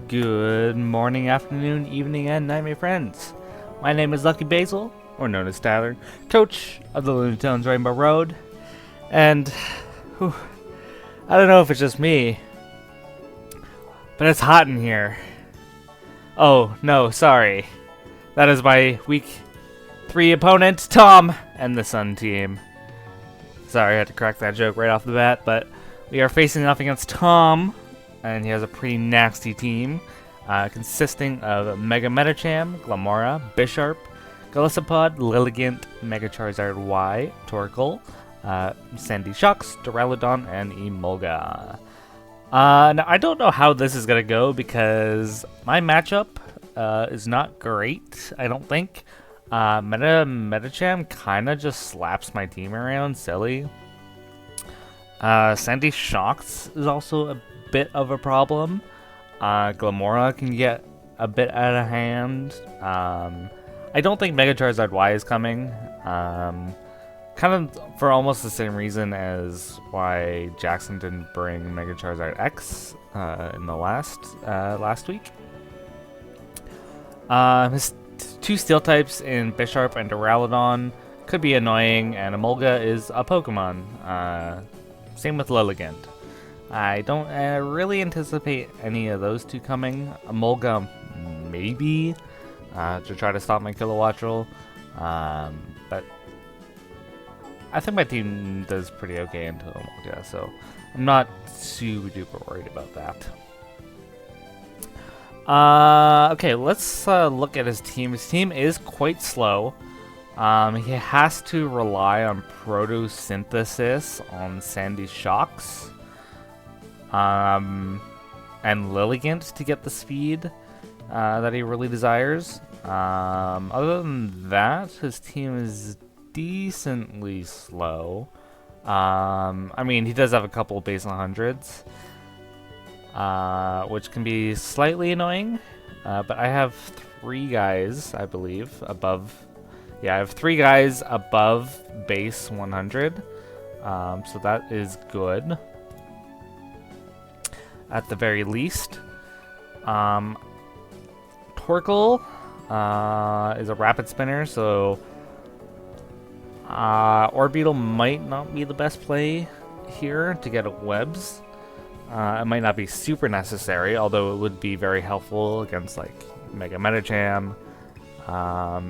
Good morning, afternoon, evening, and night, my friends. My name is Lucky Basil, or known as Tyler, coach of the Looney Tunes Rainbow Road. And, I don't know if it's just me, but it's hot in here. Oh, no, sorry. That is my week 3 opponent, Tom, and the Sun team. Sorry, I had to crack that joke right off the bat, but we are facing off against Tom, and he has a pretty nasty team, consisting of Mega Metacham, Glamora, Bisharp, Golisopod, Lilligant, Mega Charizard Y, Torkoal, Sandy Shocks, Duraludon, and Emolga. Now, I don't know how this is going to go because my matchup is not great, I don't think. Metacham kind of just slaps my team around, silly. Sandy Shocks is also a bit of a problem. Glamora can get a bit out of hand. I don't think Mega Charizard Y is coming. Kind of for almost the same reason as why Jackson didn't bring Mega Charizard X in the last week. His two Steel types in Bisharp and Duraludon could be annoying, and Emolga is a Pokemon. Same with Lilligant. I don't really anticipate any of those two coming. Emolga, maybe, to try to stop my Kilowattrel. But I think my team does pretty okay into Emolga, so I'm not super duper worried about that. Okay, let's look at his team. His team is quite slow. He has to rely on Photosynthesis on Sandy Shocks. And Lilligant to get the speed that he really desires. Other than that, his team is decently slow. I mean, he does have a couple base 100s, which can be slightly annoying. But I have 3 guys, I believe, above. Yeah, I have 3 guys above base 100, so that is good. At the very least. Torkoal is a rapid spinner, so Orbeetle might not be the best play here to get webs. It might not be super necessary, although it would be very helpful against like Mega Metacham.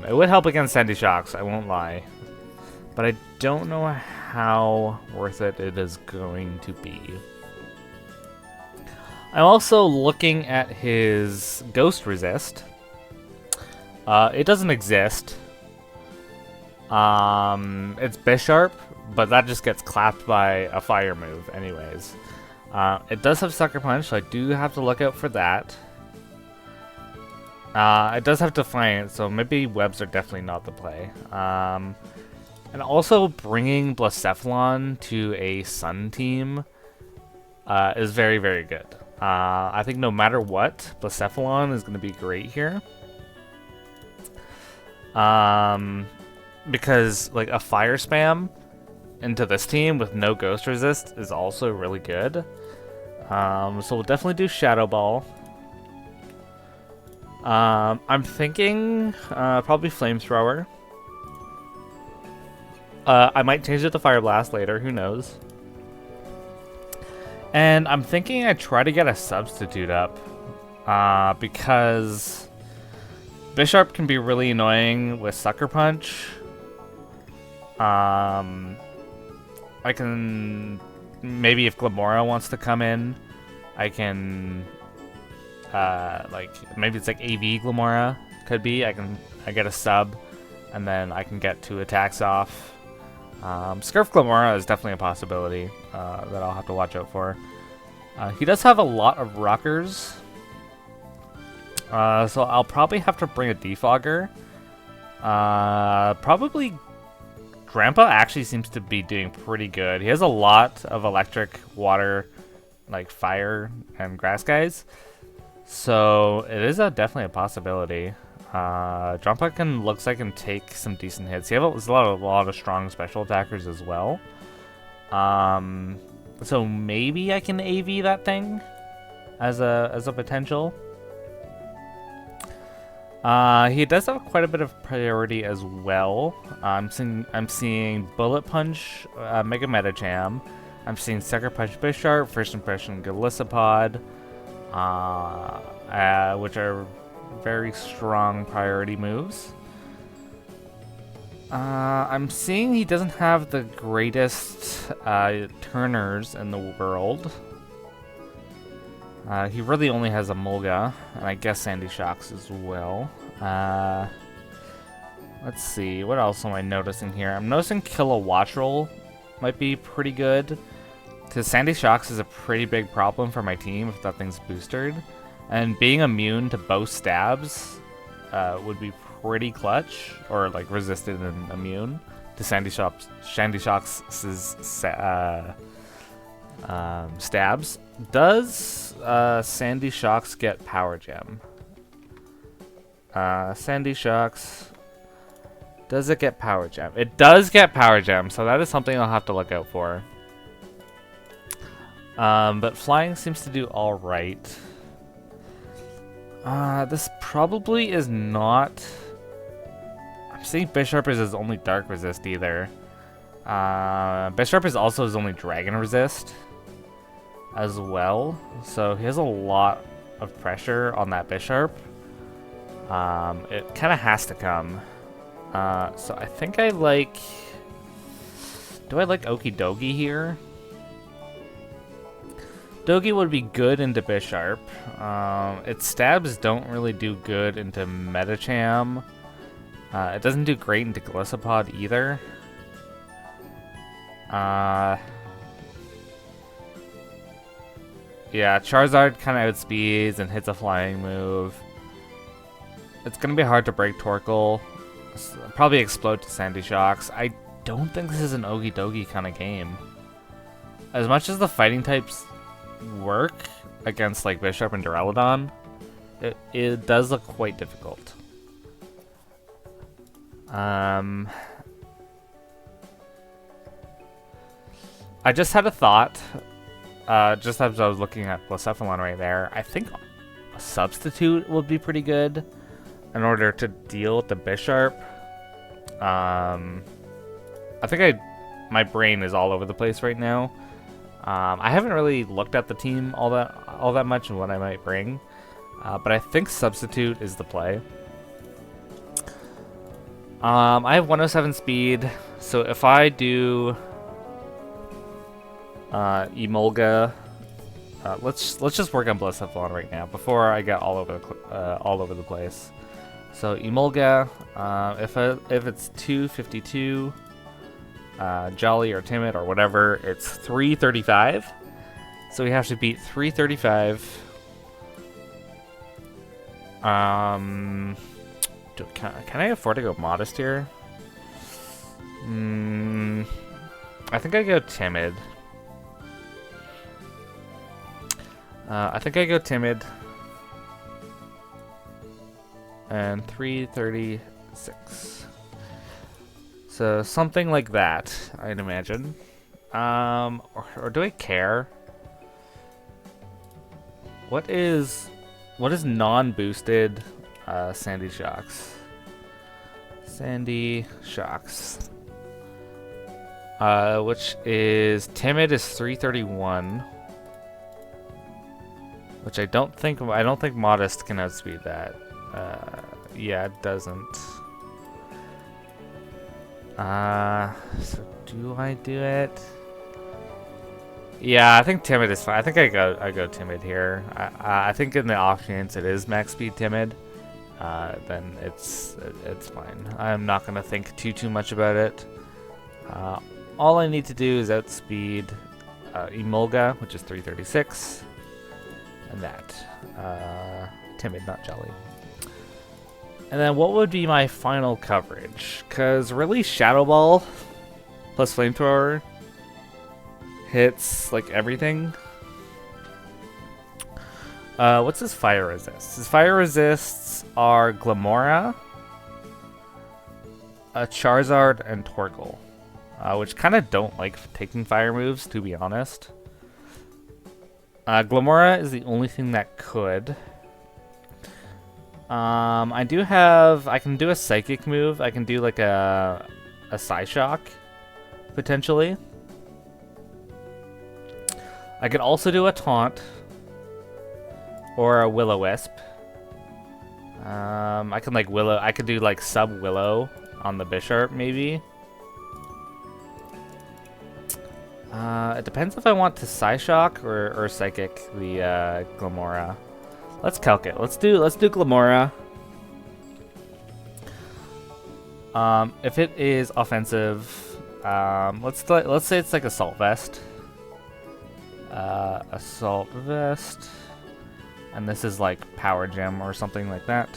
It would help against Sandy Shocks, I won't lie. But I don't know how worth it is going to be. I'm also looking at his Ghost Resist. It doesn't exist. It's Bisharp, but that just gets clapped by a fire move anyways. It does have Sucker Punch, so I do have to look out for that. It does have Defiant, so maybe webs are definitely not the play. And also bringing Blacephalon to a Sun team is very, very good. I think no matter what, Blacephalon is going to be great here. Because like a fire spam into this team with no ghost resist is also really good. So we'll definitely do Shadow Ball. I'm thinking probably Flamethrower. I might change it to Fire Blast later, who knows. And I'm thinking I try to get a substitute up, because Bisharp can be really annoying with Sucker Punch. I can, maybe if Glamora wants to come in, I can, like, maybe it's like AV Glamora, could be. I get a sub, and then I can get 2 attacks off. Scarf Glamora is definitely a possibility that I'll have to watch out for. He does have a lot of rockers, so I'll probably have to bring a Defogger. Probably Grandpa actually seems to be doing pretty good. He has a lot of electric, water, like fire, and grass guys, so it is definitely a possibility. Grandpa looks like can take some decent hits. He has a lot of strong special attackers as well. So maybe I can AV that thing as a potential. He does have quite a bit of priority as well. I'm seeing Bullet Punch, Mega Metacham. I'm seeing Sucker Punch Bisharp, First Impression Galissapod, which are very strong priority moves. I'm seeing he doesn't have the greatest turners in the world. He really only has a Mulga, and I guess Sandy Shocks as well. Let's see, what else am I noticing here? I'm noticing Kilowattrel might be pretty good, because Sandy Shocks is a pretty big problem for my team if that thing's boosted. And being immune to both stabs would be pretty clutch, or like resisted and immune to Sandy Shocks' stabs. Does Sandy Shocks get Power Gem? Sandy Shocks, does it get Power Gem? It does get Power Gem, so that is something I'll have to look out for. But flying seems to do alright. This probably is not... I'm seeing Bisharp is his only Dark Resist either. Bisharp is also his only Dragon Resist as well. So he has a lot of pressure on that Bisharp. It kind of has to come. So I think I like... Do I like OKIDOGI here? Dogi would be good into Bisharp. Its stabs don't really do good into Metacham. It doesn't do great into Galissapod either. Yeah, Charizard kind of outspeeds and hits a flying move. It's going to be hard to break Torkoal. Probably explode to Sandy Shocks. I don't think this is an OKIDOGI kind of game. As much as the fighting types work against like Bisharp and Duraludon, it does look quite difficult. I just had a thought, just as I was looking at Blacephalon right there. I think a substitute would be pretty good in order to deal with the Bisharp. I think my brain is all over the place right now. I haven't really looked at the team all that much and what I might bring, but I think substitute is the play. I have 107 speed, so if I do Emolga, let's just work on Blacephalon right now before I get all over the place. So Emolga, if it's 252. Jolly or Timid or whatever, it's 335. So we have to beat 335. Can I afford to go Modest here? I think I go Timid. And 336. So something like that, I'd imagine. Or do I care? What is non-boosted Sandy Shocks? Sandy Shocks. Which is Timid is 331. Which I don't think Modest can outspeed that. Yeah, it doesn't. So do I do it? Yeah, I think Timid is fine. I think I go Timid here. I think in the off chance it is max speed Timid, then it's fine. I'm not gonna think too much about it. All I need to do is outspeed Emolga, which is 336, and that Timid, not Jolly. And then what would be my final coverage? Because really Shadow Ball plus Flamethrower hits like everything. What's his fire resist? His fire resists are Glamora, Charizard, and Torkoal, which kind of don't like taking fire moves, to be honest. Glamora is the only thing that could. I do have. I can do a psychic move. I can do like a Psyshock, potentially. I could also do a taunt or a Will-O-Wisp. I can like Willow. I could do like sub Willow on the Bisharp maybe. It depends if I want to Psyshock or Psychic the Glamora. Let's calc it. Let's do Glamora. If it is offensive, let's say it's like Assault Vest. Assault Vest, and this is like Power Gem or something like that.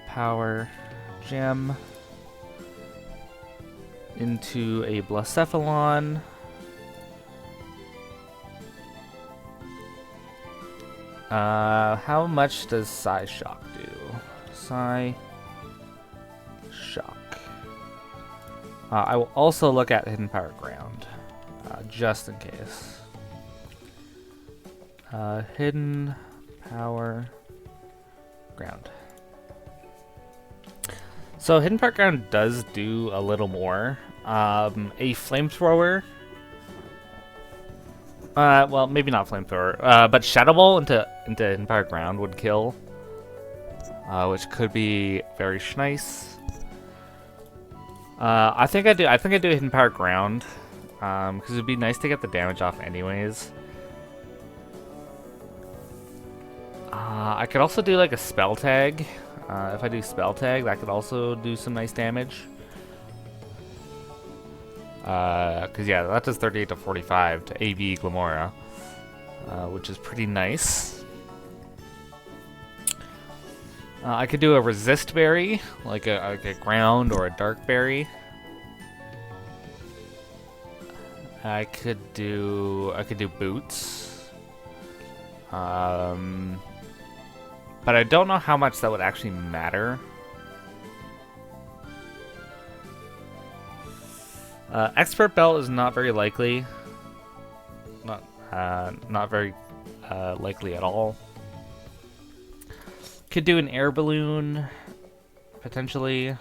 Power Gem into a Blacephalon. How much does Psyshock do? Psyshock. I will also look at Hidden Power Ground, just in case. Hidden Power Ground. So Hidden Power Ground does do a little more. A Flamethrower. Well, maybe not Flamethrower, but Shadow Ball into Hidden Power Ground would kill, which could be very nice. I think I do Hidden Power Ground, because it'd be nice to get the damage off anyways. I could also do like a Spell Tag. If I do Spell Tag, that could also do some nice damage. Because yeah, that does 38 to 45 to AB Glamora, which is pretty nice. I could do a Resist Berry, like a Ground or a Dark Berry. I could do Boots. But I don't know how much that would actually matter. Expert Belt is not very likely. Not very likely at all. Could do an Air Balloon, potentially.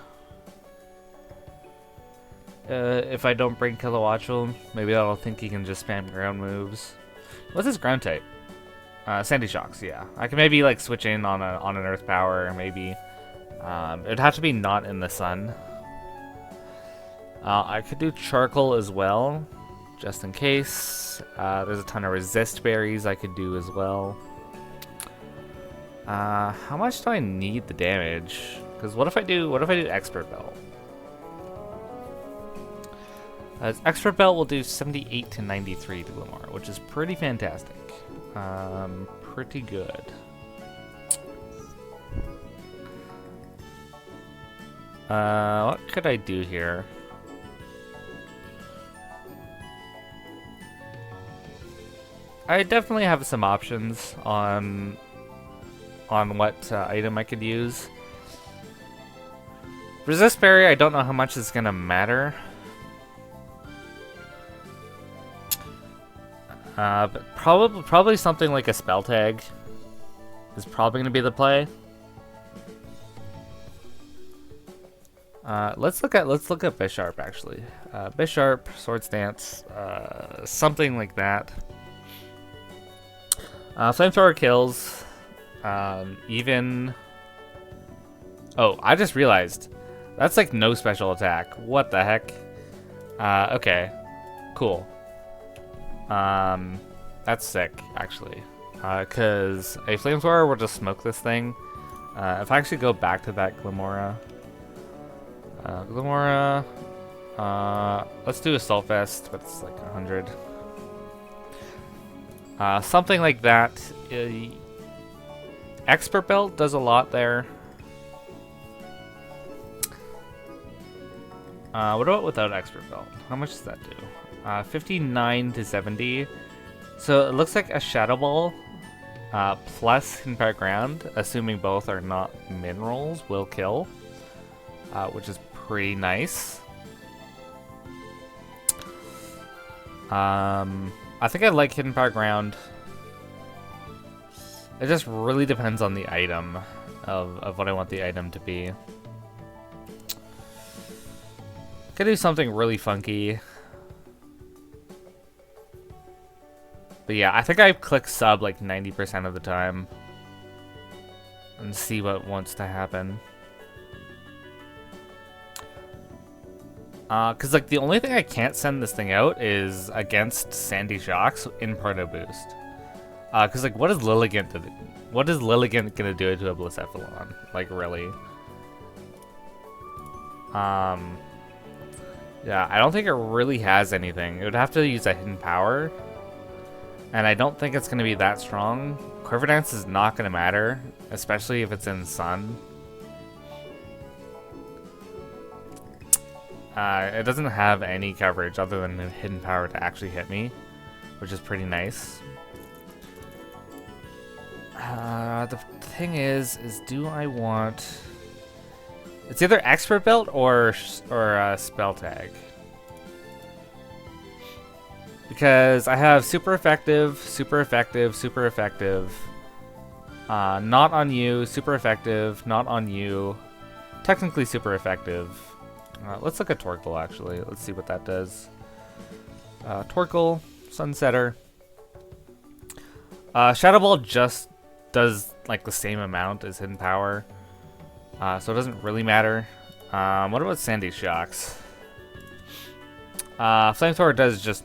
If I don't bring Kilowattrel, maybe that'll think he can just spam ground moves. What's his ground type? Sandy Shocks, yeah. I can maybe like switch in on an Earth Power, maybe. It'd have to be not in the sun. I could do Charcoal as well, just in case. There's a ton of Resist Berries I could do as well. How much do I need the damage? Because what if I do Expert Belt? Expert Belt will do 78 to 93 to Glamora, which is pretty fantastic. Pretty good. What could I do here? I definitely have some options on what item I could use. Resist Berry, I don't know how much is gonna matter. But probably something like a Spell Tag is probably gonna be the play. Let's look at Bisharp actually. Bisharp, Swords Dance, something like that. Flamethrower kills. Even. Oh, I just realized that's like no special attack. What the heck? Okay, cool. That's sick actually. Cause a Flamethrower will just smoke this thing. If I actually go back to that Glamora. Let's do Assault Vest, but it's like 100. Something like that. Expert Belt does a lot there. What about without Expert Belt? How much does that do? 59 to 70. So it looks like a Shadow Ball plus Hidden Power Ground, assuming both are not minerals, will kill, which is pretty nice. I think I like Hidden Power Ground. It just really depends on the item of what I want the item to be. Could do something really funky. But yeah, I think I click sub like 90% of the time. And see what wants to happen. Cause like the only thing I can't send this thing out is against Sandy Shocks in Proto Boost. Cause like what is Lilligant gonna do to a Blacephalon? Like really? Yeah, I don't think it really has anything. It would have to use a hidden power. And I don't think it's gonna be that strong. Quiver Dance is not gonna matter, especially if it's in Sun. It doesn't have any coverage other than a hidden power to actually hit me, which is pretty nice. The thing is do I want... It's either Expert Belt or Spell Tag. Because I have super effective, super effective, super effective. Not on you, super effective, not on you. Technically super effective. Let's look at Torkoal actually. Let's see what that does. Torkoal, Sunsetter. Shadow Ball just does like the same amount as Hidden Power. So it doesn't really matter. What about Sandy Shocks? Flamethrower does just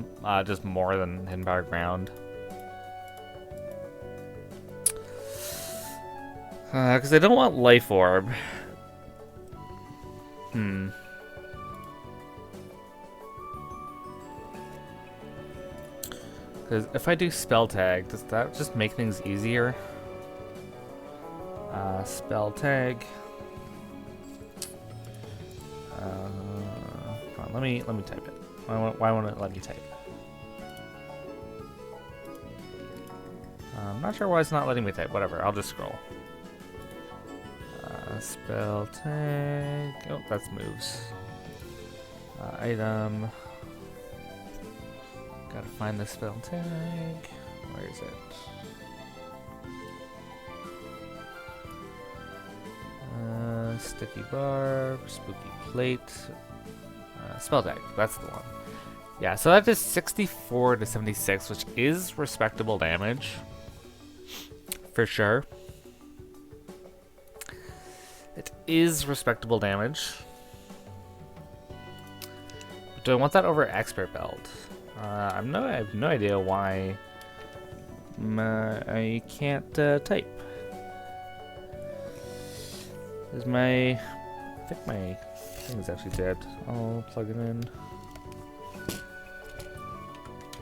more than Hidden Power Ground. Because I don't want Life Orb. Because if I do Spell Tag, does that just make things easier? Spell Tag. Come on, let me type it. Why won't it let me type? I'm not sure why it's not letting me type. Whatever, I'll just scroll. Spell Tag. Oh, that's moves. Item. Gotta find the Spell Tag. Where is it? Sticky Barb, Spooky Plate. Spell Tag, that's the one. Yeah, so that is 64 to 76, which is respectable damage. For sure. It is respectable damage. But do I want that over Expert Belt? I have no idea why I can't type. I think my thing is actually dead. I'll plug it in.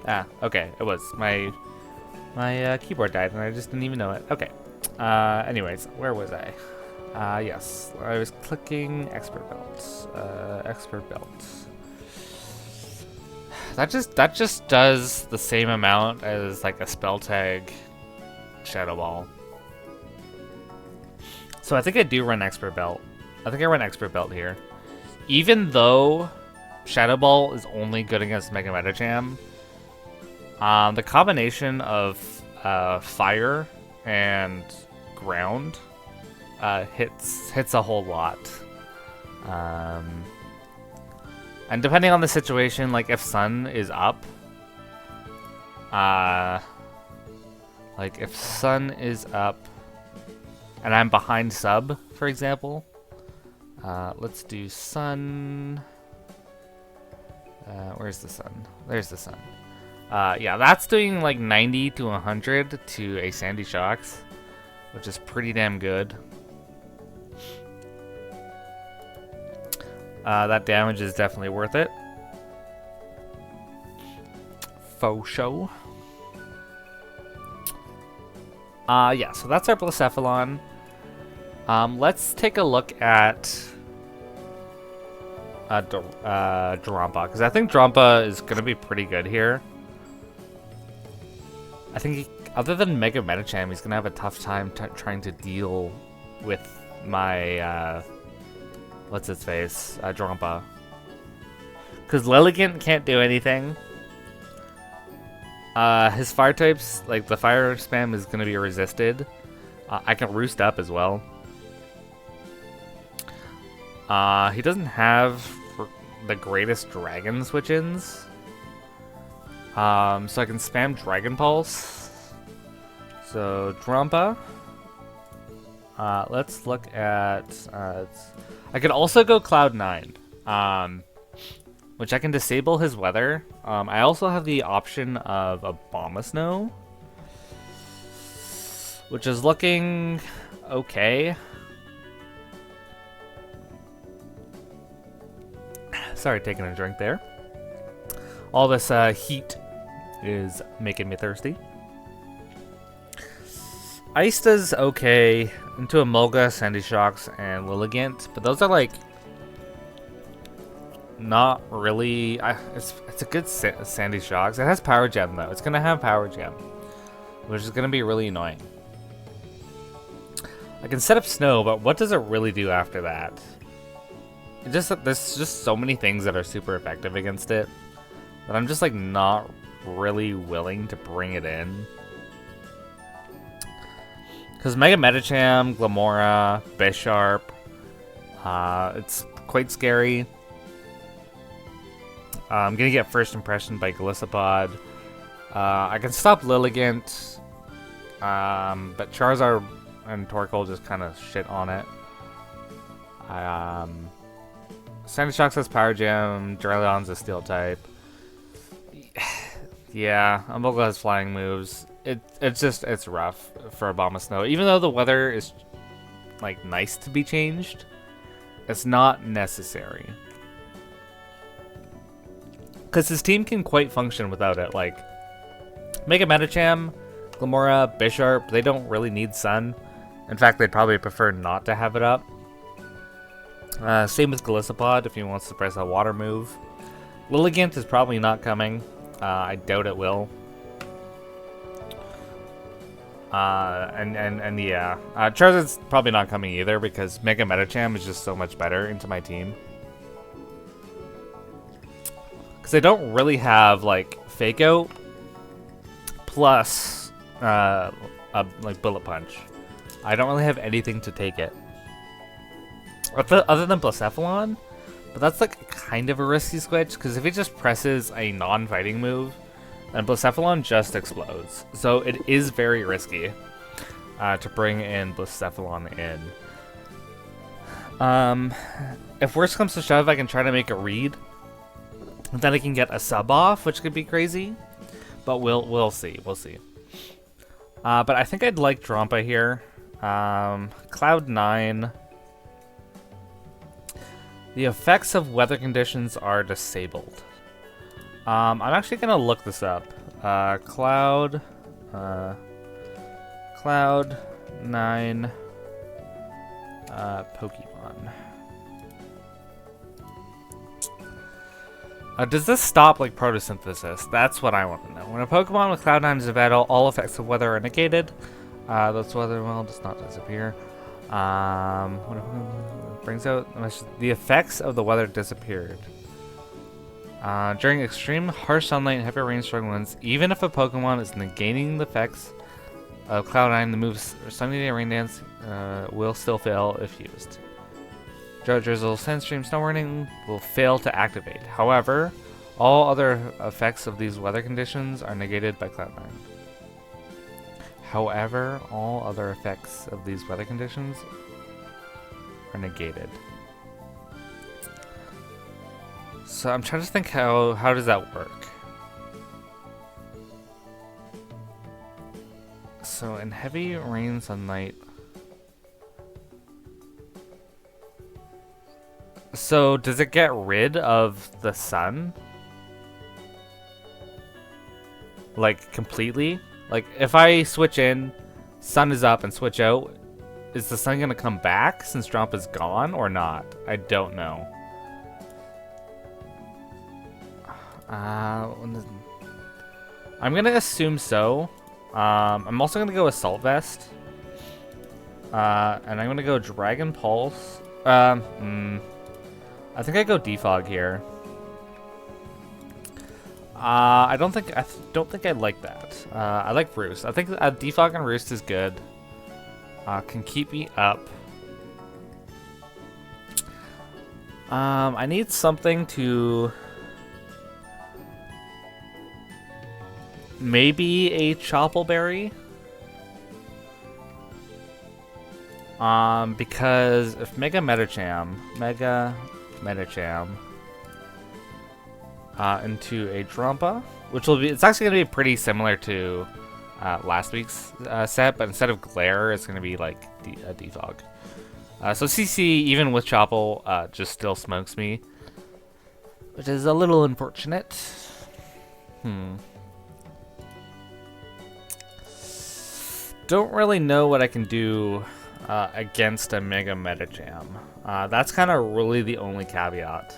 Ah, okay, it was. My keyboard died and I just didn't even know it. Okay. Anyways, where was I? Yes, I was clicking Expert Belt. Expert Belt. That just does the same amount as like a Spell Tag Shadow Ball. So I think I do run Expert Belt. I think I run Expert Belt here. Even though Shadow Ball is only good against Mega Metacham, the combination of fire and ground hits a whole lot. And depending on the situation, like if Sun is up, like if Sun is up and I'm behind sub, for example, let's do Sun. Where's the Sun? There's the Sun. Yeah, that's doing like 90 to 100 to a Sandy Shocks, which is pretty damn good. That damage is definitely worth it. Faux show. Yeah, so that's our Blacephalon. Let's take a look at Drampa, because I think Drampa is going to be pretty good here. I think other than Mega Metacham, he's going to have a tough time trying to deal with my, what's his face, Drampa. Because Lilligant can't do anything. His fire types, like the fire spam is going to be resisted. I can roost up as well. He doesn't have the greatest dragon switch-ins. So I can spam Dragon Pulse. So, Drampa. Let's look at... I could also go Cloud9. Which I can disable his weather. I also have the option of Abomasnow, which is looking okay. Sorry, taking a drink there. All this heat is making me thirsty. Ice does okay into Emolga, Sandy Shocks, and Lilligant, but those are like not really. It's a good Sandy Shocks. It has Power Gem though. It's gonna have Power Gem, which is gonna be really annoying. I can set up Snow, but what does it really do after that? There's just so many things that are super effective against it that I'm just like not really willing to bring it in. Because Mega Medicham, Glamora, Bisharp, it's quite scary. I'm gonna get First Impression by Golisopod. I can stop Lilligant, but Charizard and Torkoal just kind of shit on it. Sandy Shocks has Power Gem, Duraludon's a Steel type. Yeah, Emolga has flying moves. It's rough for Abomasnow. Even though the weather is like nice to be changed, it's not necessary. Because his team can quite function without it. Like, Mega Medicham, Glamora, Bisharp, they don't really need Sun. In fact, they'd probably prefer not to have it up. Same with Golisopod if he wants to press a water move. Lilligant is probably not coming. I doubt it will. And yeah. Charizard's probably not coming either because Mega Medicham is just so much better into my team. Because I don't really have, like, Fake Out plus, like, Bullet Punch. I don't really have anything to take it. Other than Blacephalon, but that's, like, kind of a risky switch, because if he just presses a non-fighting move, then Blacephalon just explodes. So it is very risky to bring in Blacephalon in. If worst comes to shove, I can try to make a read. And then I can get a sub off, which could be crazy. But we'll see. We'll see. But I think I'd like Drampa here. Cloud9. The effects of weather conditions are disabled. I'm actually gonna look this up. Cloud9 Pokemon. Does this stop like photosynthesis? That's what I want to know. When a Pokemon with Cloud9 is in battle, all effects of weather are negated. This weather does not disappear. When a Pokemon brings out the effects of the weather disappeared. During extreme harsh sunlight and heavy rain, strong winds, even if a Pokemon is negating the effects of Cloud9, the moves Sunny Day Rain Dance will still fail if used. Drought, Drizzle, Sandstream, Snow Warning will fail to activate. However, all other effects of these weather conditions are negated by Cloud9. However, all other effects of these weather conditions are negated. So I'm trying to think how does that work? So in heavy rain, sunlight. So does it get rid of the sun? Like completely? Like if I switch in, sun is up and switch out, is the sun gonna come back since Drop is gone or not? I don't know. I'm gonna assume so. I'm also gonna go Assault Vest. And I'm gonna go Dragon Pulse. I think I go Defog here. I don't think I like that. I like Roost. I think Defog and Roost is good. can keep me up. I need something to... Maybe a Choppleberry? Because if Mega Medicham into a Drampa, which will be, it's actually going to be pretty similar to last week's set, but instead of Glare, it's going to be like a Defog. So CC, even with Chopple, just still smokes me, which is a little unfortunate. Don't really know what I can do against a Mega Medicham. That's kind of really the only caveat.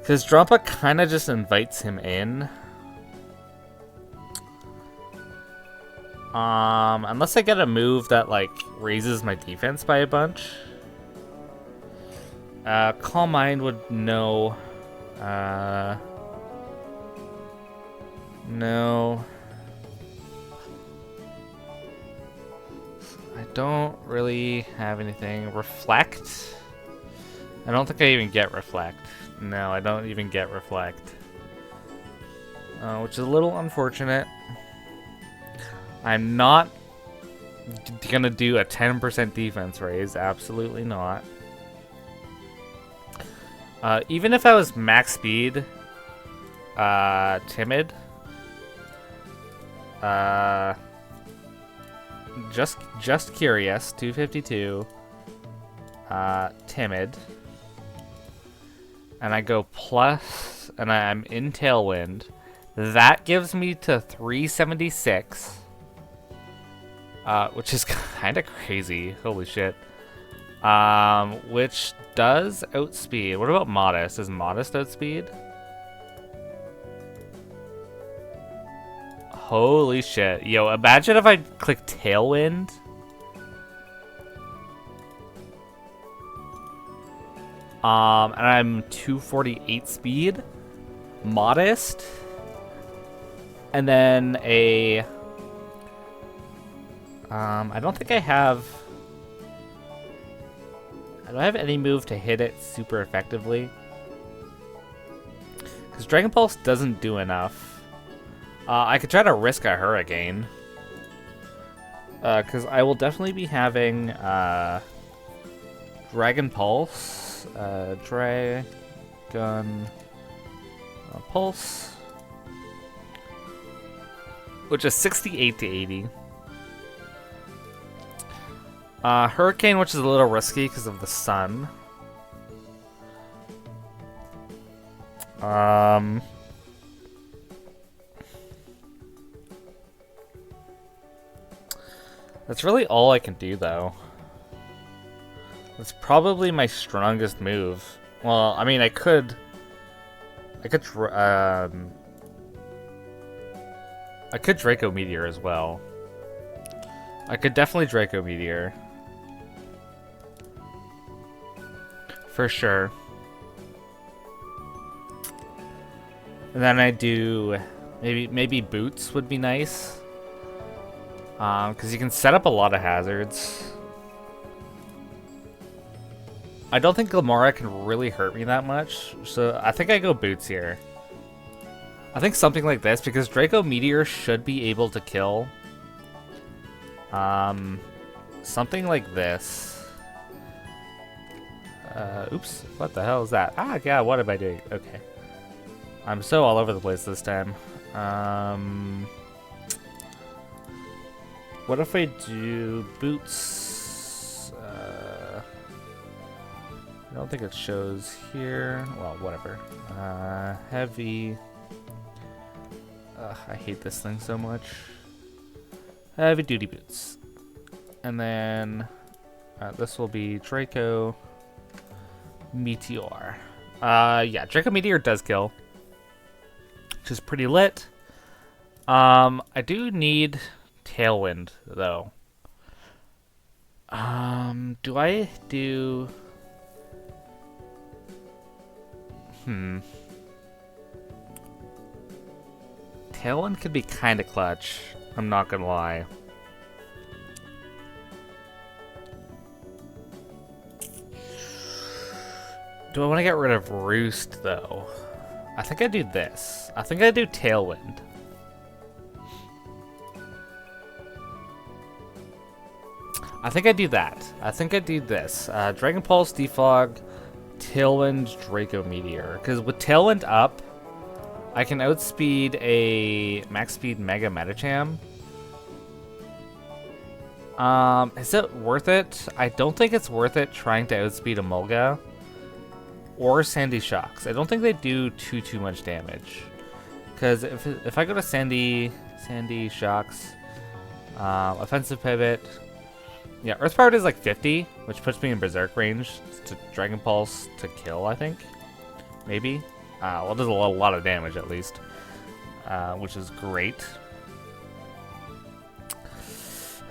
Because Drampa kind of just invites him in. Unless I get a move that, like, raises my defense by a bunch. Calm Mind would know. No. I don't really have anything. Reflect? I don't think I even get Reflect. No, I don't even get Reflect. Which is a little unfortunate. I'm not gonna do a 10% defense raise. Absolutely not. Even if I was max speed, timid, just curious, 252, timid, and I go plus, and I'm in Tailwind. That gives me to 376. Which is kind of crazy. Holy shit. Which does outspeed. What about Modest? Is Modest outspeed? Holy shit. Yo, imagine if I click Tailwind. And I'm 248 speed. Modest. And then a... I don't think I have... I don't have any move to hit it super effectively. Because Dragon Pulse doesn't do enough. I could try to risk a Hurricane. Because I will definitely be having Dragon Pulse. Dragon Pulse. Which is 68 to 80. Hurricane, which is a little risky because of the sun. That's really all I can do, though. That's probably my strongest move. Well, I mean, I could Draco Meteor as well. I could definitely Draco Meteor. For sure. And then I do... Maybe Boots would be nice. Because you can set up a lot of hazards. I don't think Glamora can really hurt me that much. So I think I go Boots here. I think something like this, because Draco Meteor should be able to kill. Something like this. Oops, what the hell is that? Ah, yeah, what am I doing? Okay. I'm so all over the place this time. What if I do Boots? I don't think it shows here. Well, whatever. Heavy. I hate this thing so much. Heavy duty boots. And then this will be Draco Meteor. Yeah, Draco Meteor does kill, which is pretty lit. I do need Tailwind though. Do I do... Tailwind could be kind of clutch. I'm not gonna lie. Do I want to get rid of Roost, though? I think I do this. I think I do Tailwind. I think I do that. I think I do this. Dragon Pulse, Defog, Tailwind, Draco Meteor. Because with Tailwind up, I can outspeed a max speed Mega Medicham. Is it worth it? I don't think it's worth it trying to outspeed a Mulga or Sandy Shocks. I don't think they do too much damage. Because if I go to Sandy Shocks, offensive pivot, yeah, Earth Powered is like 50, which puts me in Berserk range to Dragon Pulse to kill, I think. Maybe. Well, does a lot of damage at least, which is great.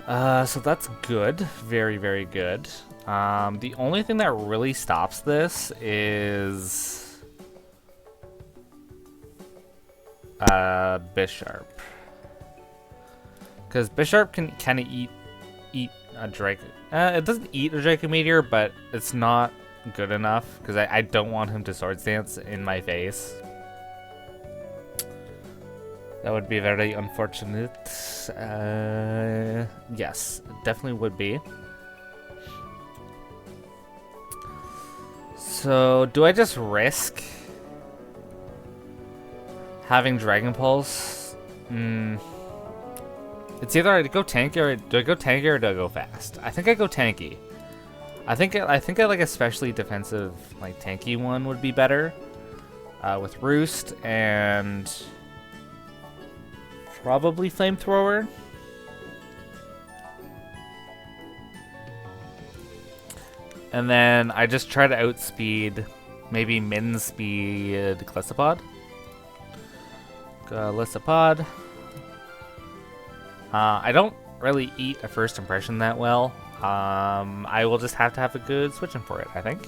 So that's good. Very good. The only thing that really stops this is Bisharp. Because Bisharp can kind of eat a Draco. It doesn't eat a Draco Meteor, but it's not good enough because I don't want him to Swords Dance in my face. That would be very unfortunate. Yes, it definitely would be. So, do I just risk having Dragon Pulse? It's either I go tanky or do I go fast? I think I go tanky. I think I like a specially defensive, like tanky one would be better, with Roost and probably Flamethrower. And then I just try to outspeed, maybe min speed Gliscopod. Gliscopod. I don't really eat a first impression that well. I will just have to have a good switching for it, I think.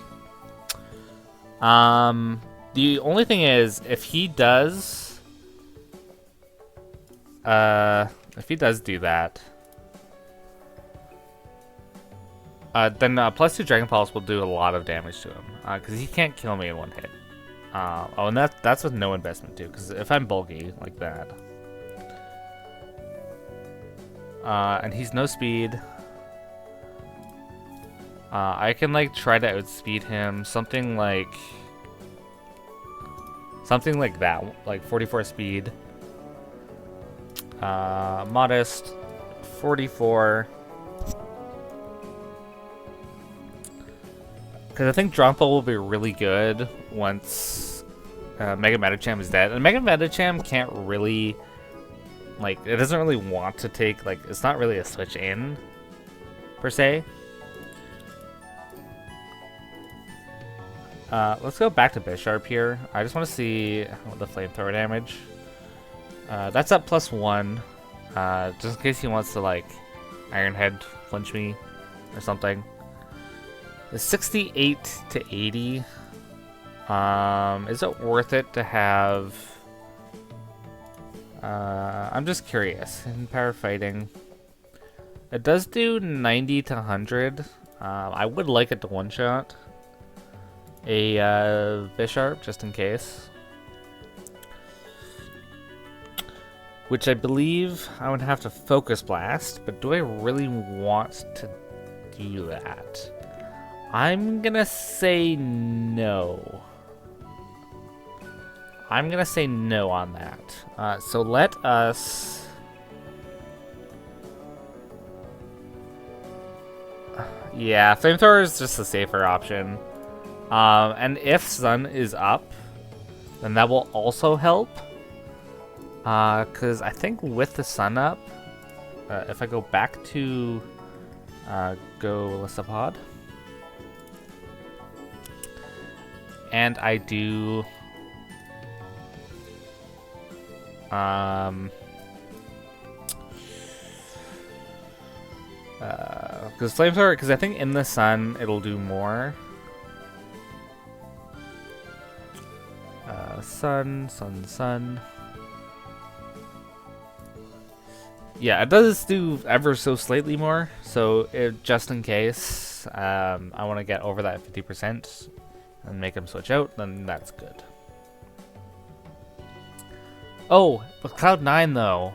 The only thing is, if he does do that, then plus 2 Dragon Pulse will do a lot of damage to him, because he can't kill me in one hit. Oh, and that's with no investment too, because if I'm bulky like that, and he's no speed, I can like try to outspeed him, something like that, like 44 speed, modest 44. Because I think Drumpo will be really good once Mega Medicham is dead. And Mega Medicham can't really, like, it doesn't really want to take, like, it's not really a switch in, per se. Let's go back to Bisharp here. I just want to see the Flamethrower damage. That's up +1, just in case he wants to, like, Iron Head flinch me or something. It's 68 to 80. Is it worth it to have... I'm just curious. In power fighting, it does do 90 to 100. I would like it to one-shot a Bisharp, just in case. Which I believe I would have to Focus Blast, but do I really want to do that? I'm gonna say no. I'm gonna say no on that. So let us... Yeah, Flamethrower is just a safer option. And if Sun is up, then that will also help. Because I think with the Sun up, if I go back to Gliscopod, and I do because Flamethrower, because I think in the Sun it'll do more. Sun. Yeah, it does do ever so slightly more. So just in case, I want to get over that 50%. and make him switch out, then that's good. Oh, with Cloud 9 though,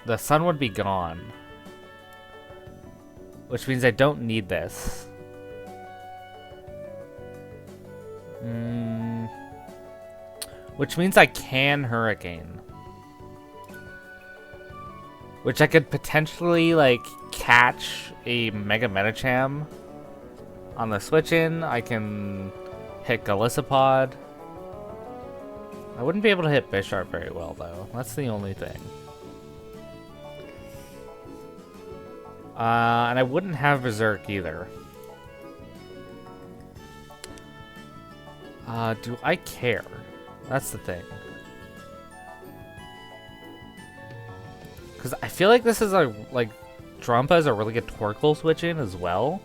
the sun would be gone. Which means I don't need this. Which means I can Hurricane. Which I could potentially, like, catch a Mega Medicham on the switch-in. I can hit Golisopod. I wouldn't be able to hit Bisharp very well, though. That's the only thing. And I wouldn't have Berserk either. Do I care? That's the thing. Because I feel like this is a, like, Drumpa is a really good Torkoal switch-in as well.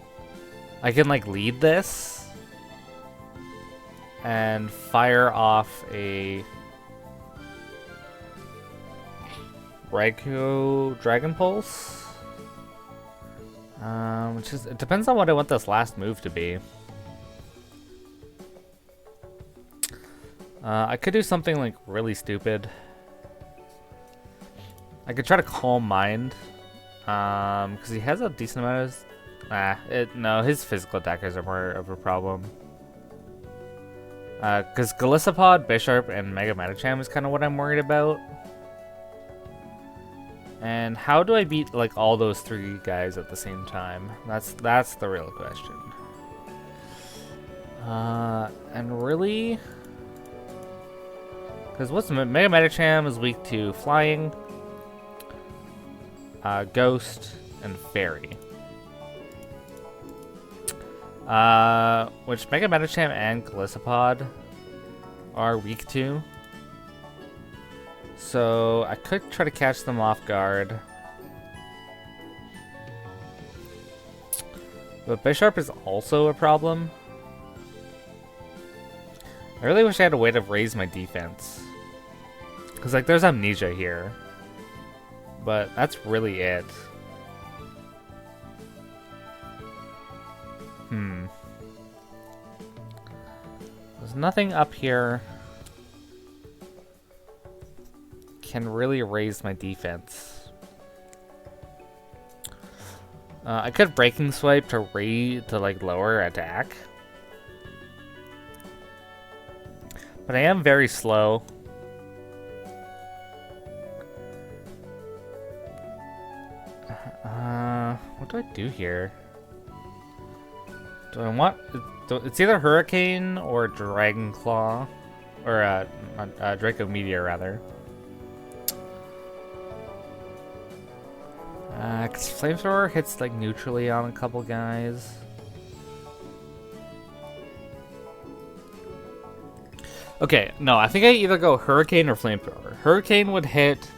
I can, like, lead this and fire off a Raikou Dragon Pulse. Which is, it depends on what I want this last move to be. I could do something like really stupid. I could try to Calm Mind, because he has a decent amount of. No, his physical attackers are more of a problem. Because Golisopod, Bisharp, and Mega Medicham is kind of what I'm worried about. And how do I beat like all those three guys at the same time? That's the real question. And really, because what's Mega Medicham is weak to Flying, Ghost, and Fairy. Which Mega Medicham and Golisopod are weak to. So I could try to catch them off guard. But Bisharp is also a problem. I really wish I had a way to raise my defense. Because, like, there's Amnesia here. But that's really it. There's nothing up here can really raise my defense. I could Breaking Swipe to like lower attack. But I am very slow. What do I do here? Do I want... It's either Hurricane or Dragon Claw. Or, Draco Meteor, rather. Because Flamethrower hits, like, neutrally on a couple guys. Okay, no, I think I either go Hurricane or Flamethrower. Hurricane would hit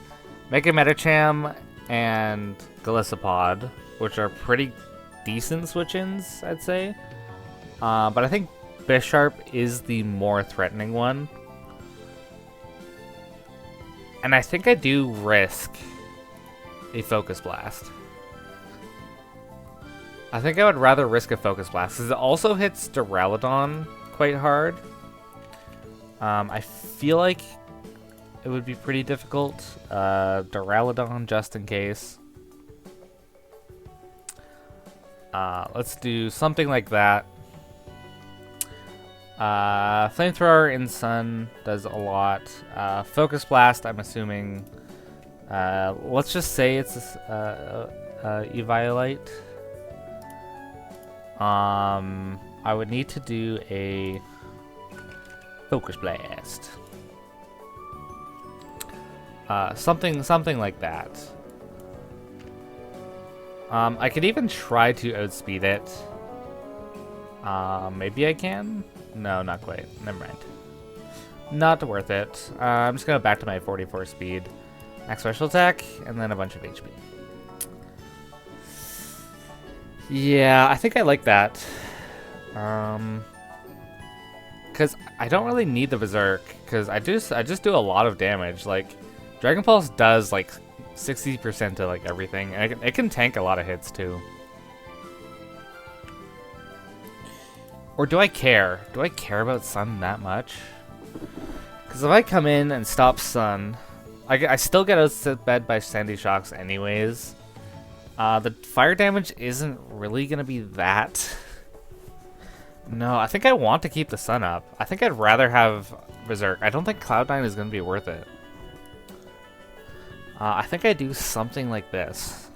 Mega Medicham and Golisopod, which are pretty decent switch-ins, I'd say. But I think Bisharp is the more threatening one. And I think I do risk a Focus Blast. I think I would rather risk a Focus Blast, because it also hits Duraludon quite hard. I feel like it would be pretty difficult. Duraludon, just in case. Let's do something like that. Flamethrower in Sun does a lot. Focus Blast, I'm assuming. Let's just say it's Eviolite. I would need to do a Focus Blast. Something like that. I could even try to outspeed it. Maybe I can? No, not quite. Never mind. Not worth it. I'm just gonna go back to my 44 speed. Max special attack, and then a bunch of HP. Yeah, I think I like that. Because I don't really need the Berserk, because I just do a lot of damage. Like, Dragon Pulse does like 60% to like everything, and it can tank a lot of hits too. Or do I care? Do I care about Sun that much? Because if I come in and stop Sun, I still get out of bed by Sandy Shocks anyways. The fire damage isn't really going to be that. No, I think I want to keep the Sun up. I think I'd rather have Berserk. I don't think Cloud9 is going to be worth it. I think I do something like this.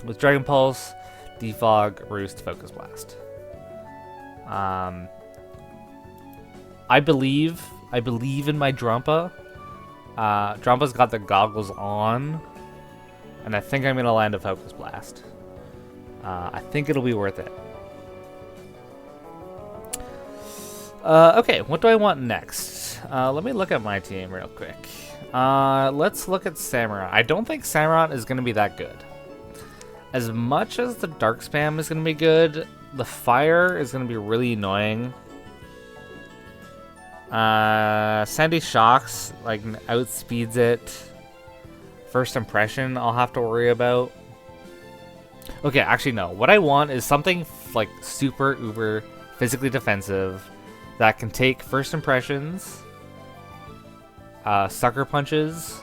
With Dragon Pulse, Defog, Roost, Focus Blast. I believe in my Drampa. Drampa's got the goggles on, and I think I'm gonna land a Focus Blast. I think it'll be worth it. Okay, what do I want next? Let me look at my team real quick. Let's look at Samurott. I don't think Samurott is gonna be that good. As much as the Dark Spam is gonna be good, the Fire is gonna be really annoying. Sandy Shocks, like, outspeeds it. First Impression, I'll have to worry about. Okay, actually, no. What I want is something, like, super, uber, physically defensive that can take First Impressions, Sucker Punches,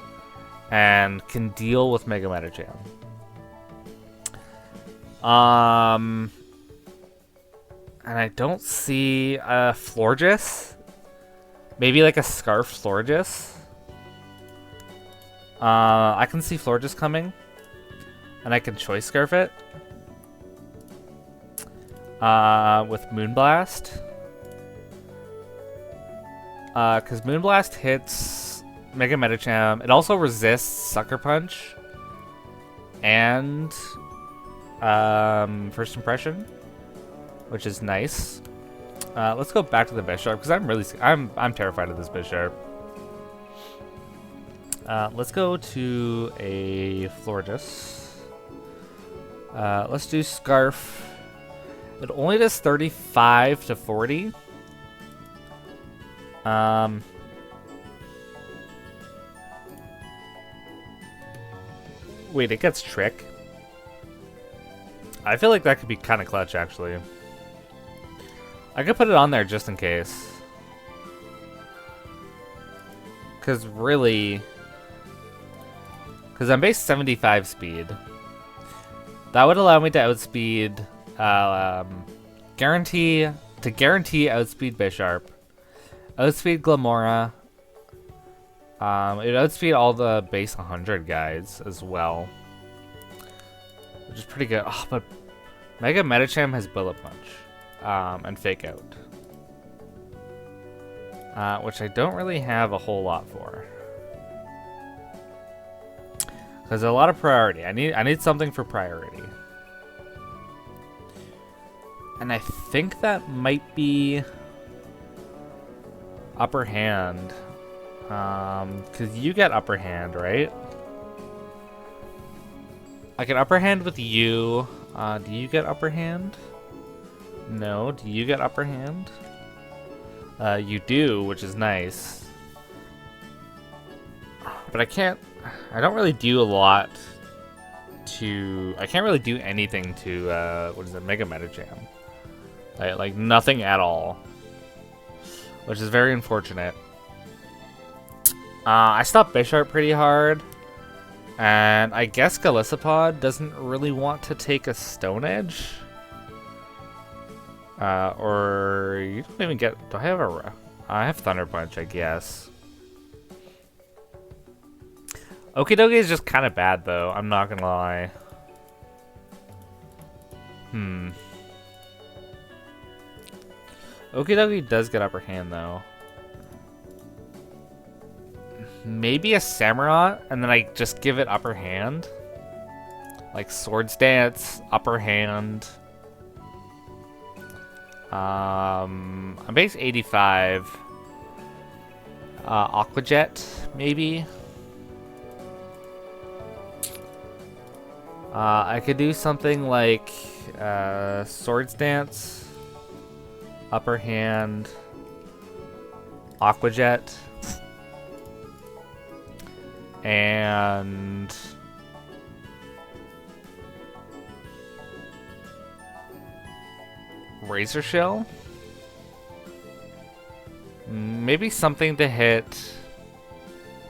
and can deal with Mega Metacham. And I don't see a Florges. Maybe like a Scarf Florges. I can see Florges coming. And I can Choice Scarf it. With Moonblast. Because Moonblast hits Mega Metacham. It also resists Sucker Punch. And First Impression. Which is nice. Let's go back to the Bisharp because I'm terrified of this Bisharp. Let's go to a Florges. Let's do Scarf. It only does 35 to 40. Wait, it gets Trick. I feel like that could be kind of clutch, actually. I could put it on there just in case. Because really... Because I'm base 75 speed. That would allow me to outspeed... guarantee outspeed Bisharp. Outspeed Glamora. It would outspeed all the base 100 guys as well. Which is pretty good. Oh, but Mega Metacham has Bullet Punch. And Fake Out. Which I don't really have a whole lot for. Because a lot of priority. I need something for priority. And I think that might be Upper Hand. Because you get Upper Hand, right? I can Upper Hand with you. Do you get Upper Hand? No. Do you get Upper Hand? You do, which is nice. But I don't really do a lot to... I can't really do anything to, what is it, Mega Metacham. Like, nothing at all. Which is very unfortunate. I stopped Bisharp pretty hard. And I guess Golisopod doesn't really want to take a Stone Edge. Or you don't even get... Do I have a... I have Thunder Punch, I guess. OKIDOGI is just kind of bad, though. I'm not gonna lie. OKIDOGI does get Upper Hand, though. Maybe a Samurott, and then I just give it Upper Hand. Like Swords Dance, Upper Hand. I'm base 85. Aqua Jet, maybe. I could do something like Swords Dance, Upper Hand, Aqua Jet, and Razor Shell? Maybe something to hit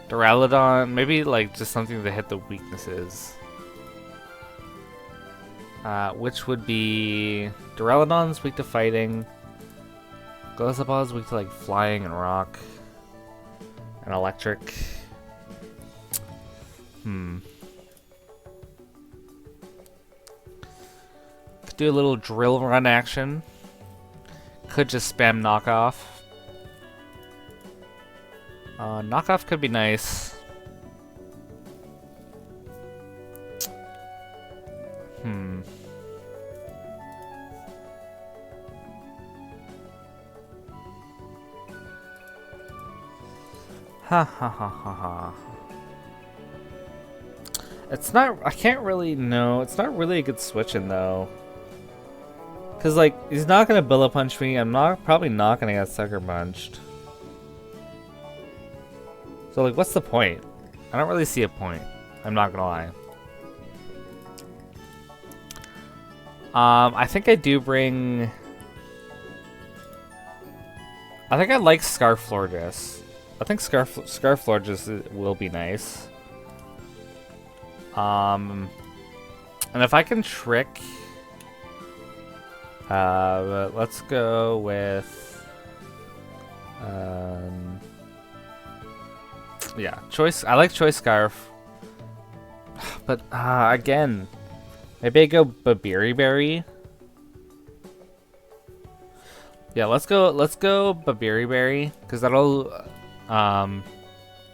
Duraludon. Maybe like just something to hit the weaknesses. Which would be Duraludon's weak to fighting. Golisopod's weak to like flying and rock. And electric. Could do a little drill run action. Could just spam knockoff. Knockoff could be nice. Ha ha ha ha ha. It's not, I can't really know. It's not really a good switch-in though. Cause like, he's not gonna Bullet Punch me. I'm probably not gonna get Sucker Punched. So like, what's the point? I don't really see a point. I'm not gonna lie. I think I do bring... I think I like Scarflorges. I think Scarflorges will be nice. And if I can trick... let's go with... yeah, Choice. I like Choice Scarf. But, again... Maybe I go Babiri Berry. Yeah, let's go Babiri Berry, because that'll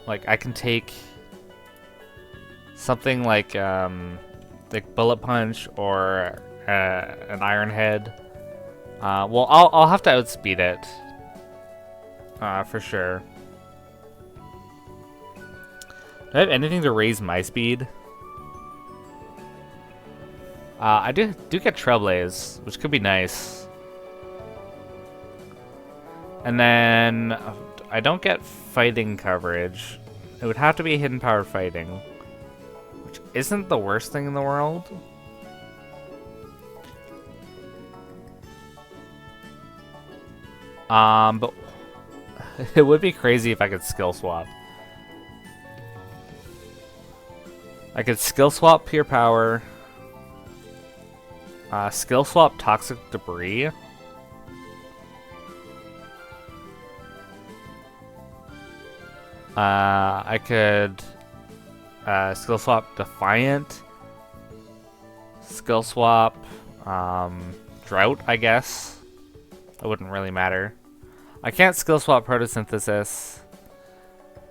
like I can take something like Bullet Punch or an Iron Head. Well, I'll have to outspeed it for sure. Do I have anything to raise my speed? I do get Trailblaze, which could be nice. And then I don't get fighting coverage. It would have to be hidden power fighting, which isn't the worst thing in the world. But it would be crazy if I could skill swap. I could skill swap Pure Power. Skill swap Toxic Debris. I could skill swap Defiant. Skill swap Drought, I guess. It wouldn't really matter. I can't skill swap Photosynthesis.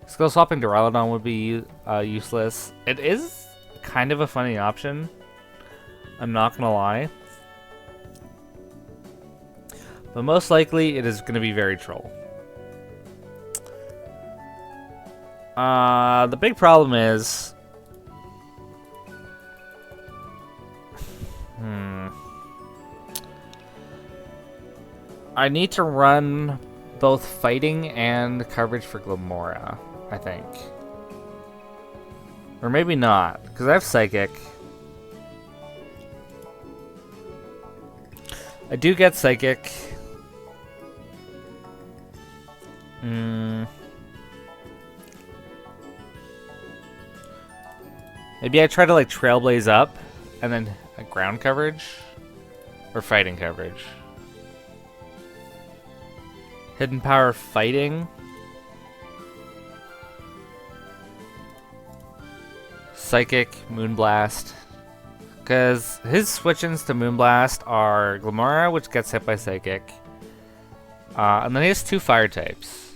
Skill swapping Duraludon would be useless. It is kind of a funny option. I'm not gonna lie. But most likely it is gonna be very troll. The big problem is... I need to run both fighting and coverage for Glamora, I think. Or maybe not, because I have Psychic. I do get Psychic. Maybe I try to like Trailblaze up and then a ground coverage or fighting coverage. Hidden power fighting. Psychic, Moonblast. Because his switch-ins to Moonblast are Glamora, which gets hit by Psychic. And then he has 2 fire types.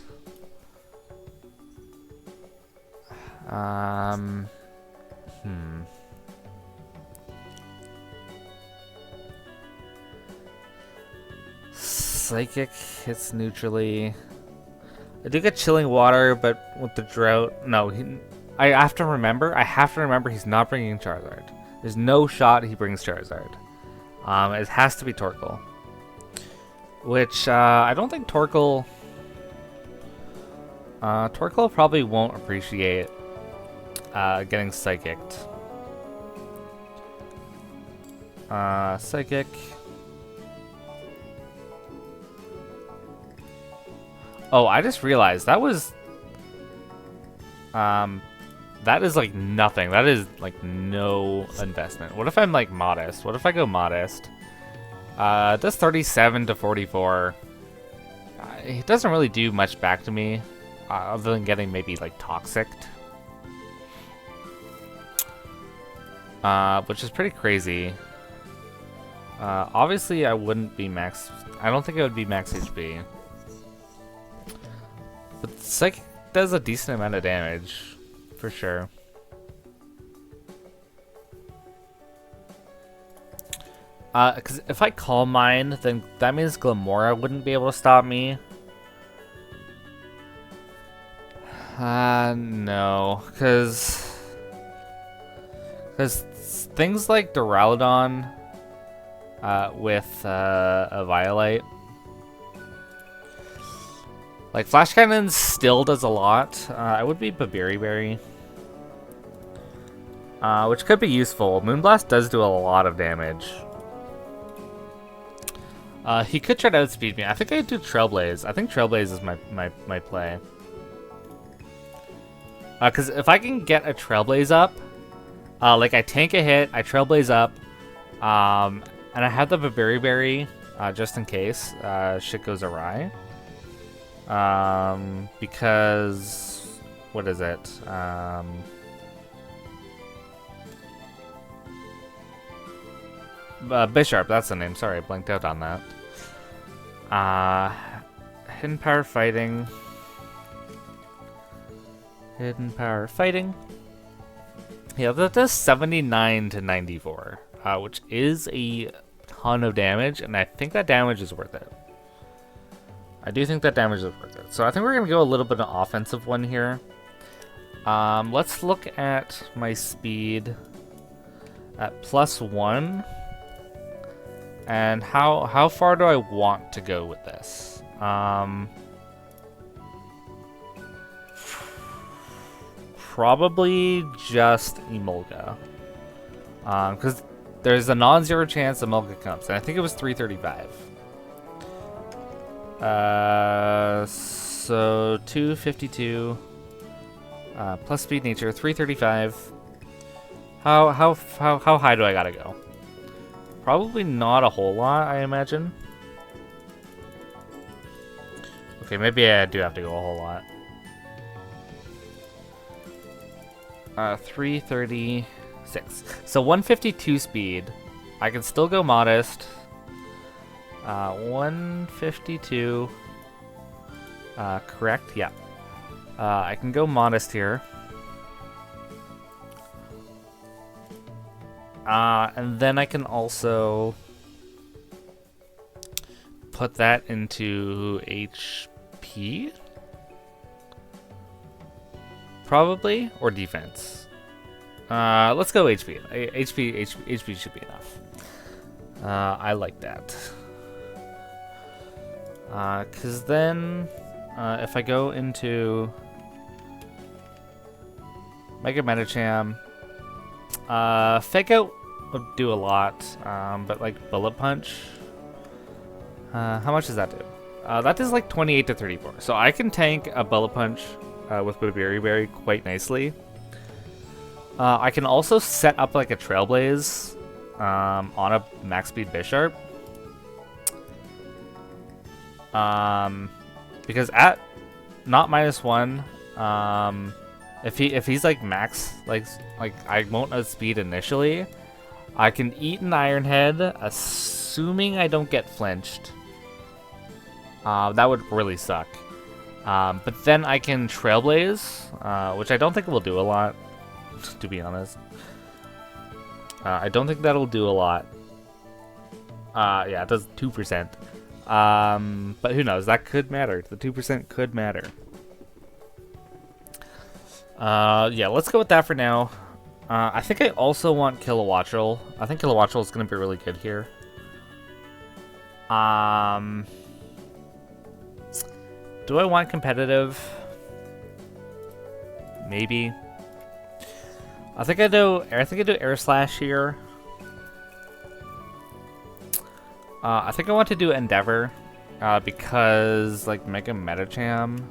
Psychic hits neutrally. I do get Chilling Water, but with the Drought... No, I have to remember he's not bringing Charizard. There's no shot he brings Charizard. It has to be Torkoal. Which, I don't think Torkoal... Torkoal probably won't appreciate getting Psychicked. Psychic. Oh, I just realized that was... that is like nothing. That is like no investment. What if I'm like modest? What if I go modest? Does 37 to 44. It doesn't really do much back to me, other than getting maybe like toxic. Which is pretty crazy. Obviously I wouldn't be max... I don't think it would be max HP. But Psychic does a decent amount of damage, for sure. Because if I Calm Mind, then that means Glamora wouldn't be able to stop me. No, because things like Duraludon with a Violite, like Flash Cannon still does a lot. I would be Berry, which could be useful. Moonblast does do a lot of damage. He could try to outspeed me. I think I'd do Trailblaze. I think Trailblaze is my play. Because if I can get a Trailblaze up, like I tank a hit, I Trailblaze up, and I have the Berry, just in case shit goes awry. Because what is it? Bisharp, that's the name. Sorry, I blanked out on that. Hidden Power Fighting. Hidden Power Fighting. Yeah, that does 79 to 94, which is a ton of damage, and I think that damage is worth it. I do think that damage is worth it. So I think we're going to go a little bit of offensive one here. Let's look at my speed at +1. And how far do I want to go with this? Probably just Emolga. Because there's a non-zero chance Emolga comes. And I think it was 335. So 252 plus speed nature 335. How high do I gotta go? Probably not a whole lot, I imagine. Okay, maybe I do have to go a whole lot. 336. So 152 speed. I can still go modest. 152. Correct? Yeah. I can go modest here. And then I can also put that into HP? Probably? Or defense? Let's go HP. HP should be enough. I like that. Because then, if I go into Mega Medicham, Fake Out would do a lot, but like Bullet Punch, how much does that do? That does like 28 to 34, so I can tank a Bullet Punch with Berry quite nicely. I can also set up like a Trailblaze on a max speed Bisharp. Because at not -1, if he's like max, like I won't outspeed initially, I can eat an Iron Head, assuming I don't get flinched. That would really suck. But then I can Trailblaze, which I don't think will do a lot, to be honest. I don't think that'll do a lot. Yeah, it does 2%. But who knows? That could matter. The 2% could matter. Yeah, let's go with that for now. I think I also want Kilowattrel. I think Kilowattrel is going to be really good here. Do I want competitive? Maybe. I think I do Air Slash here. I think I want to do Endeavor. because like Mega Metacham,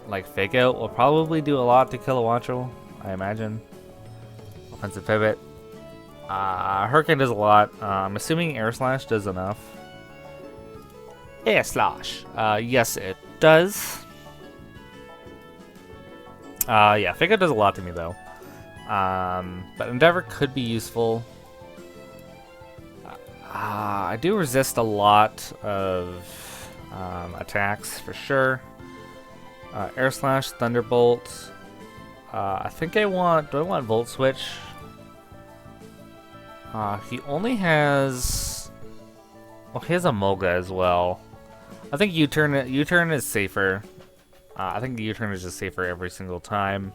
like Fake Out will probably do a lot to kill a Watchel, I imagine. Offensive Pivot. Hurricane does a lot. I'm assuming Air Slash does enough. Air Slash. Yes, it does. Yeah, Fake Out does a lot to me though. But Endeavor could be useful. I do resist a lot of attacks for sure. Air Slash, Thunderbolt. I think I want. Do I want Volt Switch? He only has. Oh, he has a Mulga as well. I think U-turn. U-turn is safer. I think the U-turn is just safer every single time.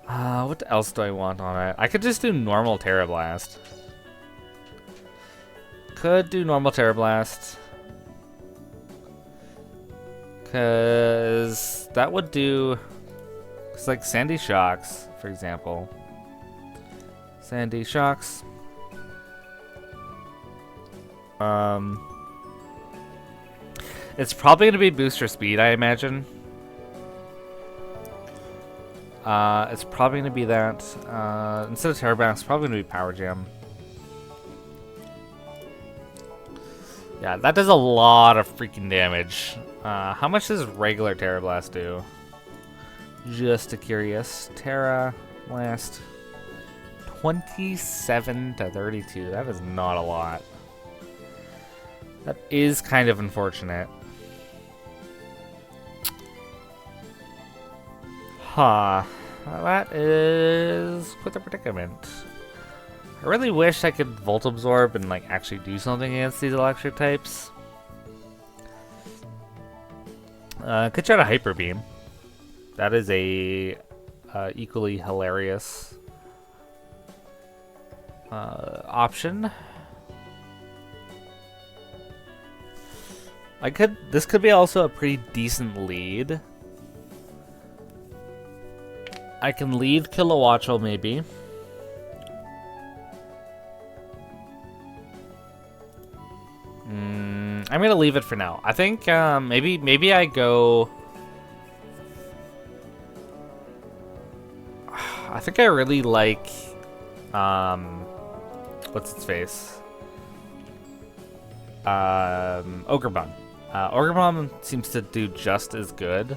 What else do I want on it? I could just do normal Terra Blast. Could do normal Terra Blast. Cause that would do. It's like Sandy Shocks, for example. Sandy Shocks. It's probably gonna be booster speed, I imagine. It's probably gonna be that. Instead of Terra Blast, it's probably gonna be Power Jam. Yeah, that does a lot of freaking damage. How much does regular Terra Blast do? Just curious. Terra Blast. 27 to 32. That is not a lot. That is kind of unfortunate. Huh. That is quite the predicament. I really wish I could Volt Absorb and like actually do something against these electric types. Could try to Hyper Beam. That is a equally hilarious option. This could be also a pretty decent lead. I can lead Kilowattrel maybe. I'm gonna leave it for now. I think maybe I go. I think I really like what's its face? Ogre Bomb. Ogre Bomb seems to do just as good.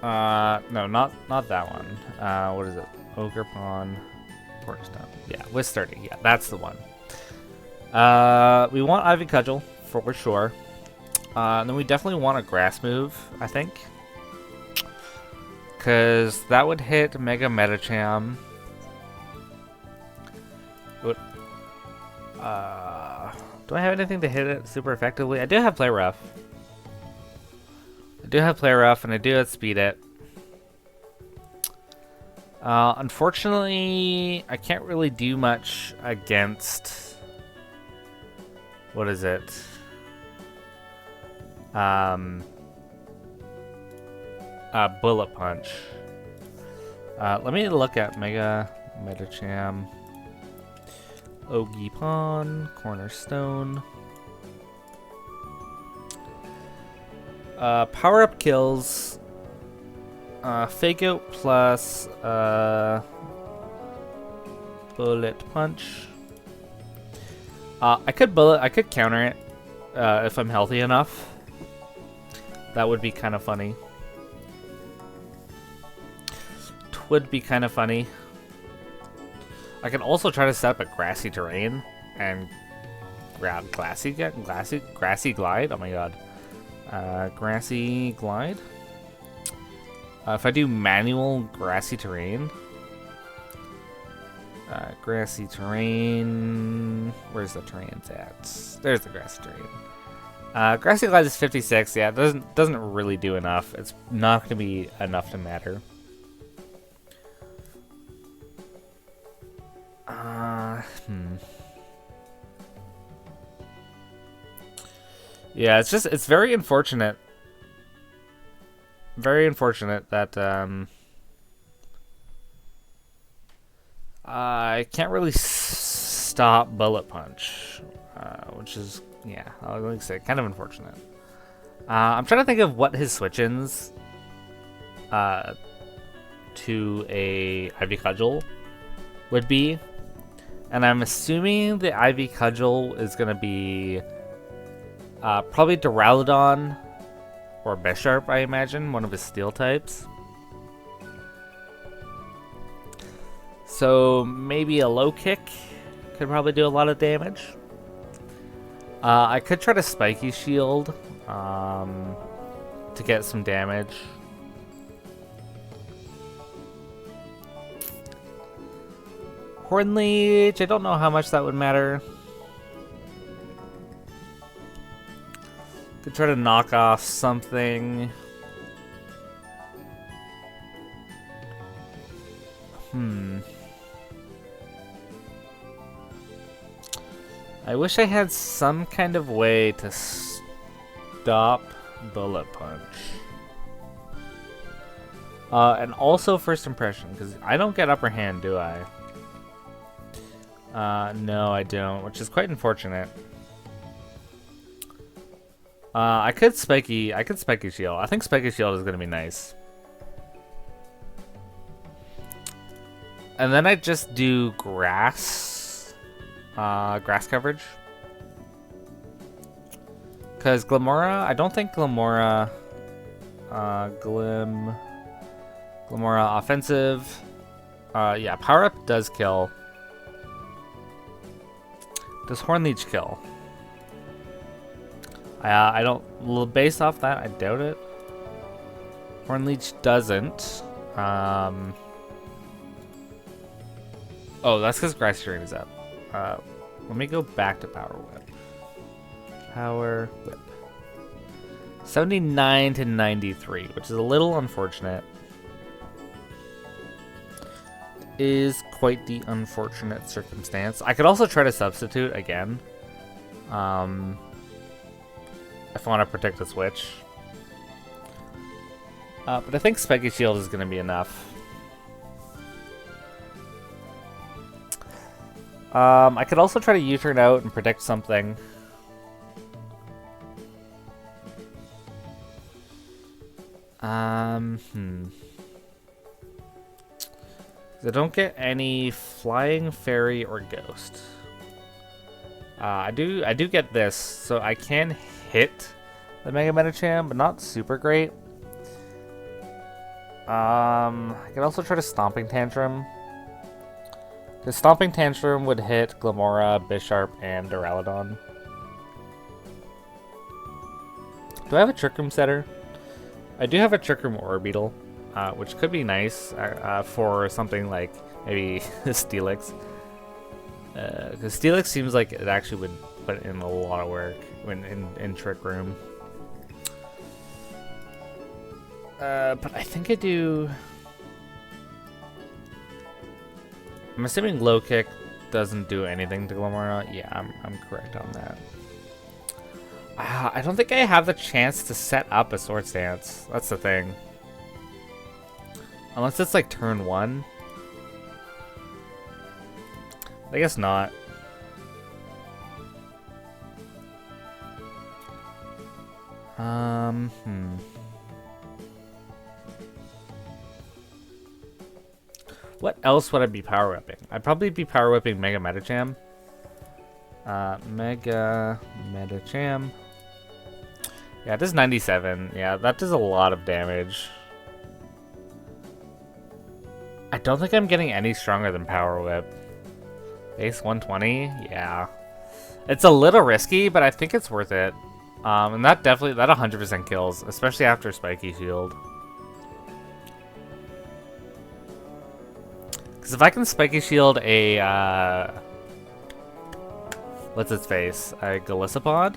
No, not that one. What is it? Ogre Pawn, Portstone. Yeah, with 30. Yeah, that's the one. We want Ivy Cudgel for sure. And then we definitely want a grass move, I think. Because that would hit Mega Metacham. Would, do I have anything to hit it super effectively? I do have Play Rough. I do have Play Rough, and I do have Speed It. Unfortunately, I can't really do much against... What is it? Bullet Punch. Let me look at Mega Metacham. Ogipawn, Cornerstone. Power up kills. Fake Out plus Bullet Punch. I could counter it if I'm healthy enough. That would be kind of funny. Would be kind of funny. I can also try to set up a grassy terrain and grab grassy glide. Oh my god, grassy glide. If I do manual grassy terrain, grassy terrain. Where's the terrains at? There's the grassy terrain. Grassy glide is 56. Yeah, it doesn't really do enough. It's not going to be enough to matter. Yeah, it's very unfortunate. Very unfortunate that I can't really stop Bullet Punch, which is, yeah, I like to say, kind of unfortunate. I'm trying to think of what his switch-ins to a Ivy Cudgel would be. And I'm assuming the Ivy Cudgel is going to be probably Duraludon or Bisharp, I imagine, one of his steel types. So maybe a low kick could probably do a lot of damage. I could try to Spiky Shield to get some damage. Hornleech, I don't know how much that would matter. Could try to knock off something. I wish I had some kind of way to stop Bullet Punch. And also First Impression, because I don't get Upper Hand, do I? No, I don't, which is quite unfortunate. I could Spiky Shield. I think Spiky Shield is gonna be nice. And then I just do grass coverage. Because Glamora, I don't think Glamora, Glamora offensive. Yeah, Power Up does kill. Does Hornleech kill? I don't, based off that, I doubt it. Hornleech doesn't. Oh, that's because Grass Drain is up. Let me go back to Power Whip. Power Whip. 79 to 93, which is a little unfortunate. Is quite the unfortunate circumstance. I could also try to substitute again. If I want to protect the switch. But I think Spiky Shield is going to be enough. I could also try to U-turn out and protect something. I don't get any Flying Fairy or Ghost. I do get this, so I can hit the Mega Medicham, but not super great. I can also try to Stomping Tantrum. The Stomping Tantrum would hit Glamora, Bisharp, and Duraludon. Do I have a Trick Room setter? I do have a Trick Room Orbeetle, which could be nice for something like maybe Steelix. Because Steelix seems like it actually would put in a lot of work when in Trick Room. But I think I do... I'm assuming Low Kick doesn't do anything to Glamora. Yeah, I'm correct on that. I don't think I have the chance to set up a Swords Dance. That's the thing. Unless it's like turn 1. I guess not. What else would I be power whipping? I'd probably be power whipping Mega Medicham. Mega Medicham. Yeah, it does 97. Yeah, that does a lot of damage. I don't think I'm getting any stronger than Power Whip. Base 120? Yeah. It's a little risky, but I think it's worth it. And that 100% kills, especially after Spiky Shield. Because if I can Spiky Shield a, what's its face? A Golisopod?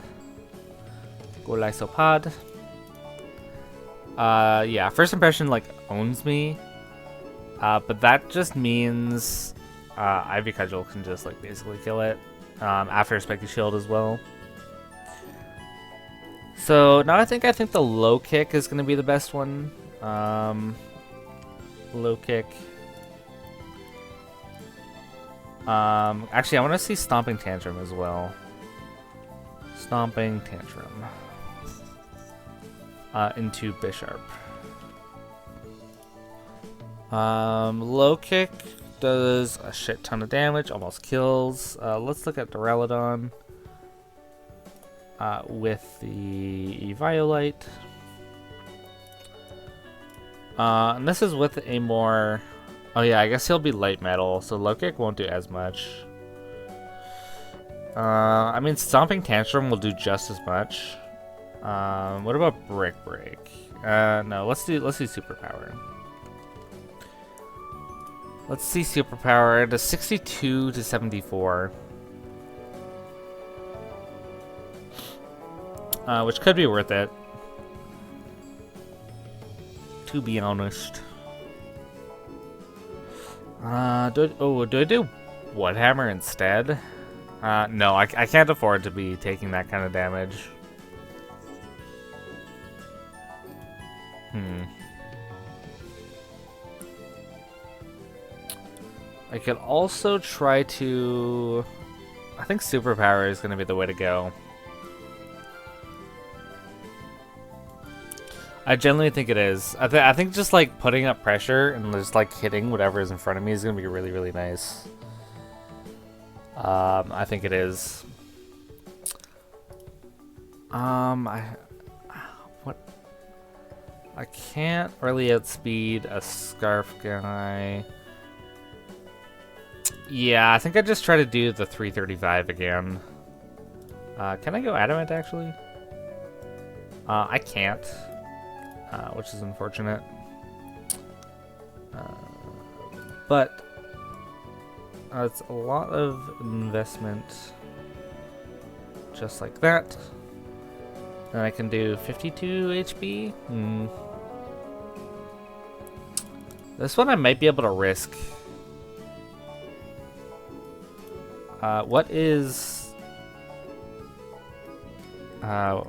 Yeah, First Impression, like, owns me. But that just means Ivy Cudgel can just, like, basically kill it. After Spiky Shield as well. So, now I think the Low Kick is going to be the best one. Low Kick. Actually, I want to see Stomping Tantrum as well. Stomping Tantrum. Into Bisharp. Low kick does a shit ton of damage, almost kills. Let's look at Duraludon with the Eviolite. And this is with a more... Oh yeah, I guess he'll be light metal, so low kick won't do as much. I mean, Stomping Tantrum will do just as much. What about Brick Break? No, let's do Superpower. Let's see Superpower. It does 62 to 74. Which could be worth it, to be honest. Do I do Wood Hammer instead? No, I can't afford to be taking that kind of damage. I could also try to... I think Superpower is going to be the way to go. I genuinely think it is. I think just like putting up pressure and just like hitting whatever is in front of me is going to be really, really nice. I think it is. I can't really outspeed a Scarf guy. Yeah, I think I just try to do the 335 again. Can I go Adamant, actually? I can't, which is unfortunate. But it's a lot of investment, just like that. Then I can do 52 HP. This one I might be able to risk. What is... oh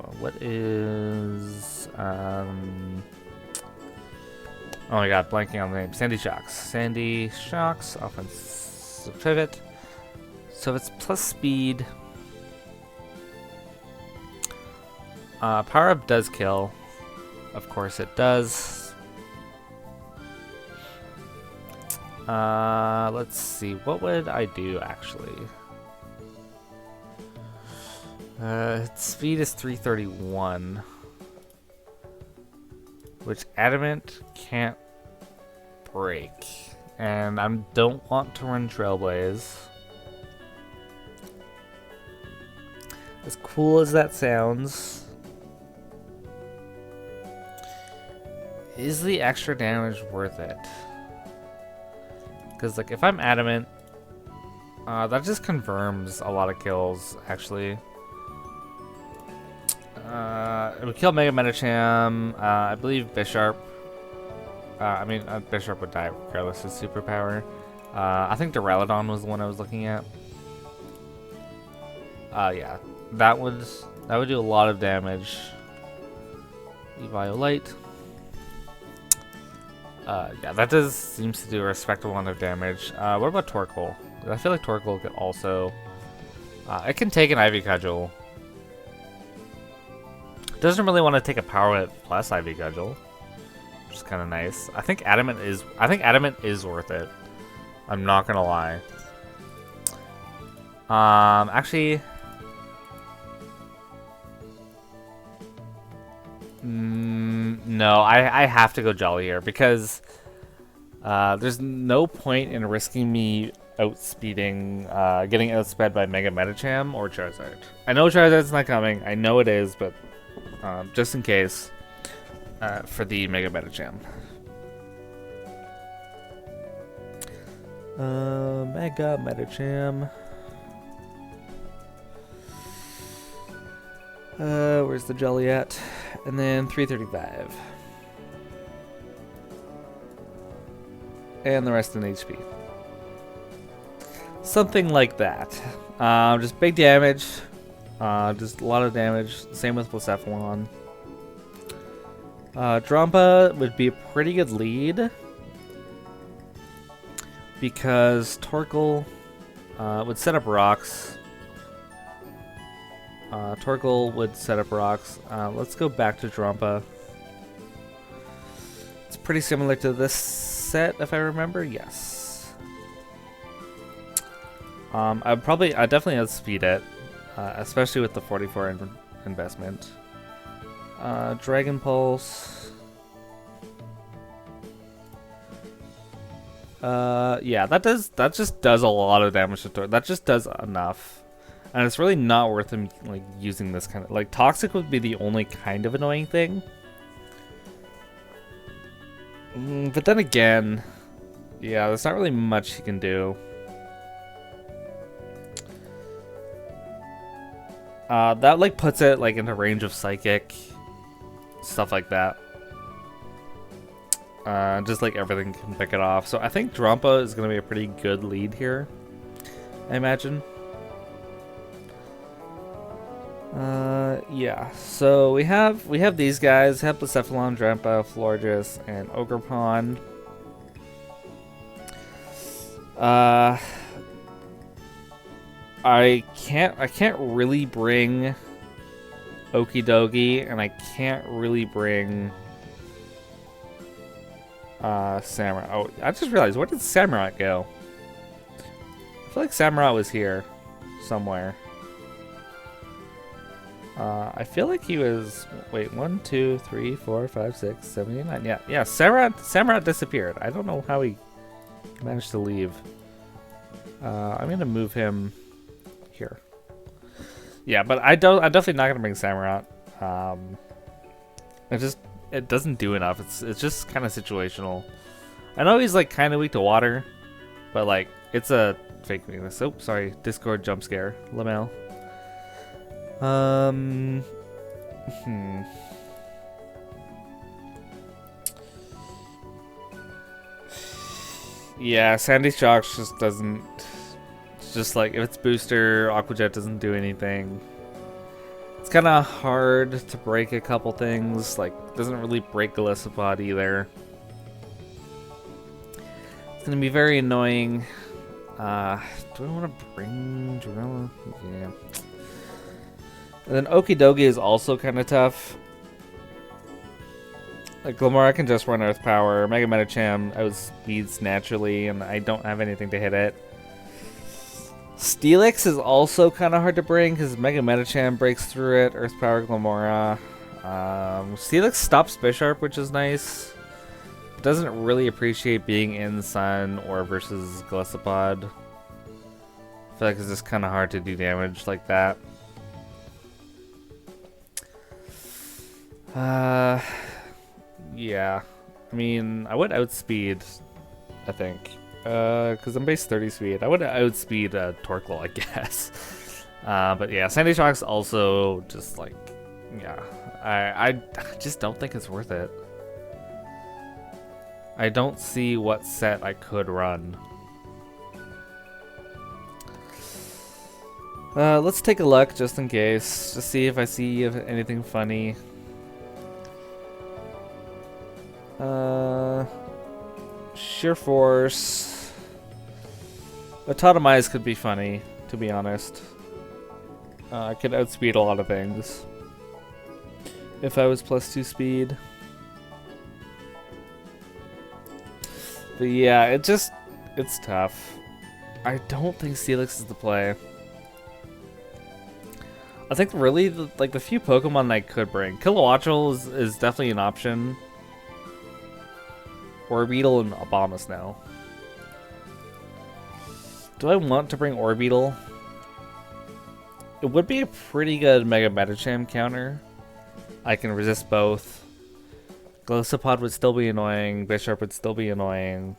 my god, blanking on the name. Sandy Shocks. Sandy Shocks, offensive pivot. So it's plus speed. Power up does kill. Of course it does. Let's see, what would I do actually? Its speed is 331, which Adamant can't break, and I don't want to run Trailblaze. As cool as that sounds, is the extra damage worth it? Because like if I'm Adamant, that just confirms a lot of kills actually. It would kill Mega Medicham. I believe Bisharp. Bisharp would die regardless of Superpower. I think Duraludon was the one I was looking at. Yeah, that would do a lot of damage. Eviolite. Yeah, that seems to do a respectable amount of damage. What about Torkoal? I feel like Torkoal could also... it can take an Ivy Cudgel. Doesn't really want to take a Power Whip plus Ivy Cudgel, which is kind of nice. I think Adamant is worth it. I'm not gonna lie. Actually, no, I have to go Jolly here because there's no point in risking me outspeeding, getting outsped by Mega Medicham or Charizard. I know Charizard's not coming. I know it is, but just in case, for the Mega Medicham. Mega Medicham. Where's the jelly at? And then 335. And the rest in HP. Something like that. Just big damage. Just a lot of damage. Same with Blacephalon. Drampa would be a pretty good lead, because Torkoal Would set up rocks. Torkoal would set up rocks. Let's go back to Drampa. It's pretty similar to this set, if I remember. Yes. I'd definitely outspeed it, especially with the 44 investment. Dragon Pulse. Yeah, that just does a lot of damage to Torkoal. That just does enough. And it's really not worth him like using this kind of like Toxic would be the only kind of annoying thing. But then again, yeah, there's not really much he can do. That like puts it like into range of Psychic, stuff like that. Just like everything can pick it off. So I think Drampa is gonna be a pretty good lead here, I imagine. Yeah, so we have these guys, Heptacephalon, Drampa, Florges, and Ogerpon. I can't really bring Okidogi, and I can't really bring Samurai. Oh, I just realized, where did Samurai go? I feel like Samurai was here somewhere. I feel like he was. Wait, 1, 2, 3, 4, 5, 6, 7, 8, 9. Yeah. Samurai disappeared. I don't know how he managed to leave. I'm gonna move him here. Yeah, but I'm definitely not gonna bring Samurai. It doesn't do enough. It's just kind of situational. I know he's like kind of weak to water, but like it's a fake weakness. Oh, sorry, Discord jump scare, Lamel. Yeah, Sandy Shocks just doesn't. It's just like if it's booster, Aqua Jet doesn't do anything. It's kind of hard to break a couple things. Like doesn't really break Galissapod either. It's gonna be very annoying. Do I want to bring Gorilla? Yeah. And then Okidogi is also kind of tough. Like Glimmora can just run Earth Power. Mega Medicham outspeeds naturally, and I don't have anything to hit it. Steelix is also kind of hard to bring because Mega Medicham breaks through it. Earth Power Glimmora. Steelix stops Bisharp, which is nice. It doesn't really appreciate being in Sun or versus Galissapod. I feel like it's just kind of hard to do damage like that. Yeah. I mean, I would outspeed, I think. Because I'm base 30 speed. I would outspeed Torkoal, I guess. But yeah, Sandy Shock's also just like, yeah. I just don't think it's worth it. I don't see what set I could run. Let's take a look just in case. Just see if I see anything funny. Sheer Force. Autotomize could be funny, to be honest. I could outspeed a lot of things if I was +2 speed. But yeah, it's tough. I don't think Steelix is the play. I think really the few Pokemon I could bring. Kilowattrel is definitely an option. Orbeetle and Abomasnow. Do I want to bring Orbeetle? It would be a pretty good Mega Medicham counter. I can resist both. Galissapod would still be annoying. Bisharp would still be annoying.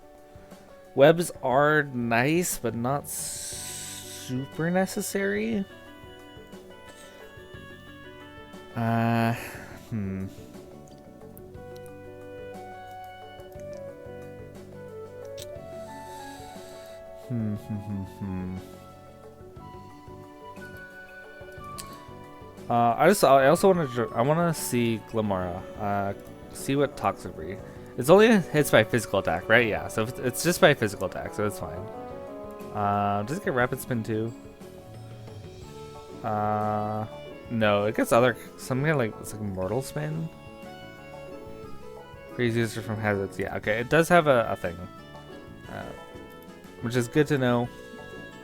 Webs are nice, but not super necessary. I also want to see Glimmora. See what Toxic breed. It's only hits by physical attack, right? Yeah. So it's just by physical attack, so it's fine. Does it get rapid spin too? No, it gets other something like it's like mortal spin. Freeze user from hazards. Yeah, okay, it does have a thing, which is good to know.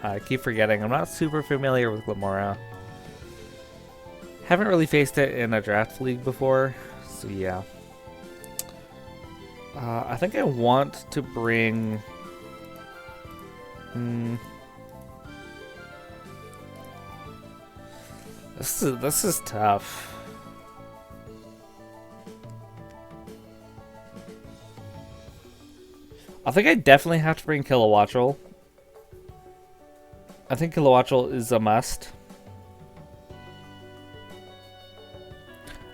I keep forgetting. I'm not super familiar with Glamora. Haven't really faced it in a draft league before, so yeah. I think I want to bring. This is tough. I think I definitely have to bring Kilowattrel. I think Kilowattrel is a must.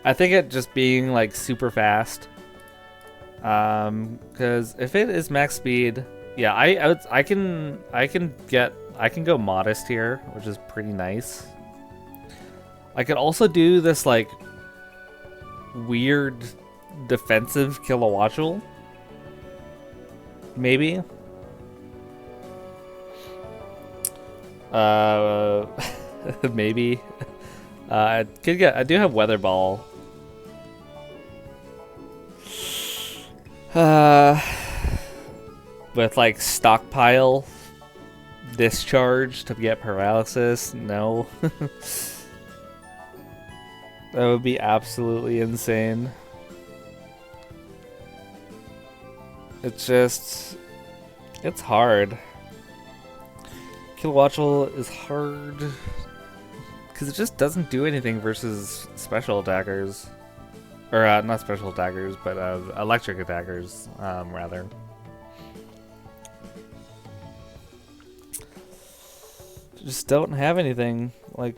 I think it just being like super fast. Because if it is max speed, yeah, I can go modest here, which is pretty nice. I could also do this like weird defensive Kilowattrel. Maybe. Maybe. I do have Weather Ball. With like stockpile discharge to get paralysis. No. That would be absolutely insane. It's just, it's hard. Kilowattrel is hard because it just doesn't do anything versus special attackers. Or not special attackers, but electric attackers, rather. Just don't have anything. Like,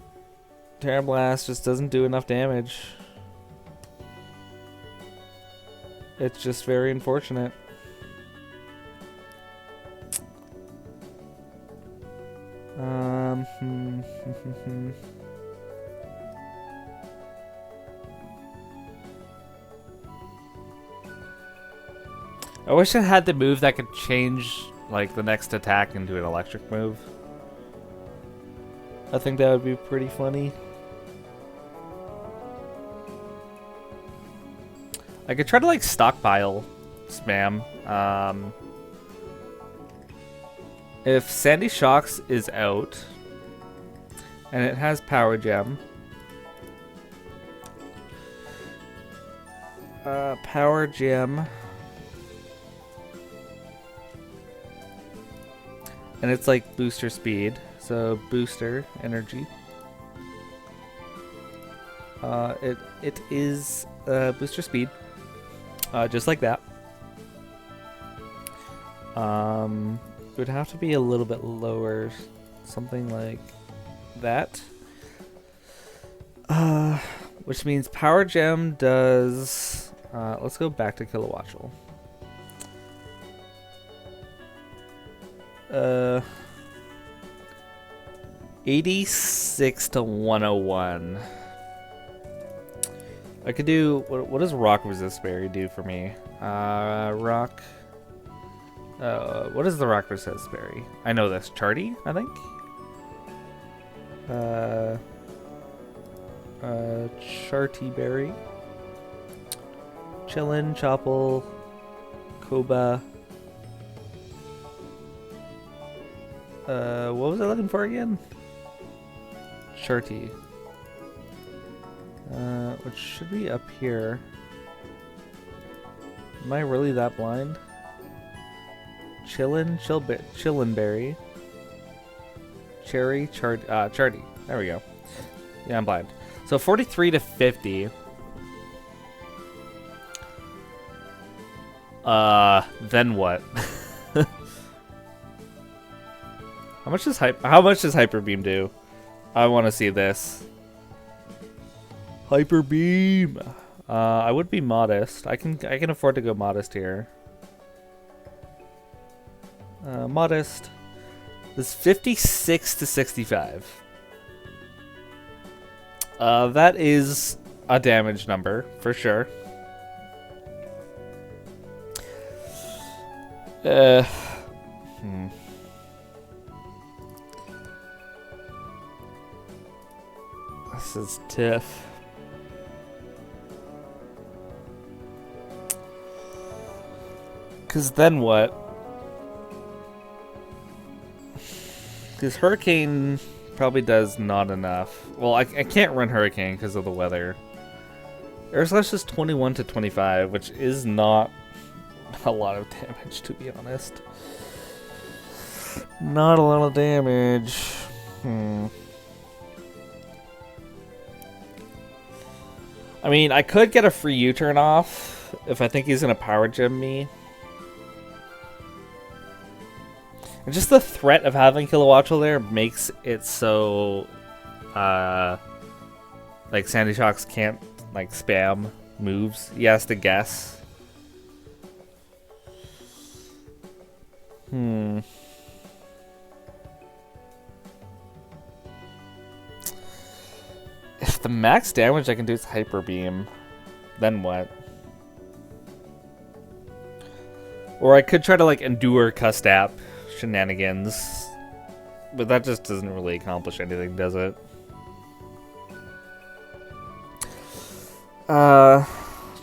Terra Blast just doesn't do enough damage. It's just very unfortunate. I wish I had the move that could change like the next attack into an electric move. I think that would be pretty funny. I could try to like stockpile spam. If Sandy Shocks is out and it has Power Gem, Power Gem, and it's like booster speed, so booster energy. It is booster speed, just like that. It would have to be a little bit lower, something like that. Which means Power Gem does. Let's go back to Kilowattrel. 86 to 101. I could do. What does Rock Resist Berry do for me? Rock. What is the Rock Resist Berry? I know this. Charty, I think. Charty Berry. Chillin', Chopple, Koba. What was I looking for again? Charty. Which should be up here. Am I really that blind? Chillin' Berry. Cherry, Charty. There we go. Yeah, I'm blind. So 43 to 50. Then what? How much does Hyper Beam do? I want to see this. Hyper Beam. I would be modest. I can afford to go modest here. Modest. This is 56 to 65. That is a damage number for sure. This is tough. Because then what? Because Hurricane probably does not enough. Well, I can't run Hurricane because of the weather. Air Slash is 21 to 25, which is not a lot of damage, to be honest. Not a lot of damage. I mean, I could get a free U-turn off if I think he's going to power gem me. And just the threat of having Kilowattrel there makes it so, like, Sandy Shocks can't, like, spam moves. He has to guess. If the max damage I can do is Hyper Beam, then what? Or I could try to, like, endure Custap shenanigans, but that just doesn't really accomplish anything, does it?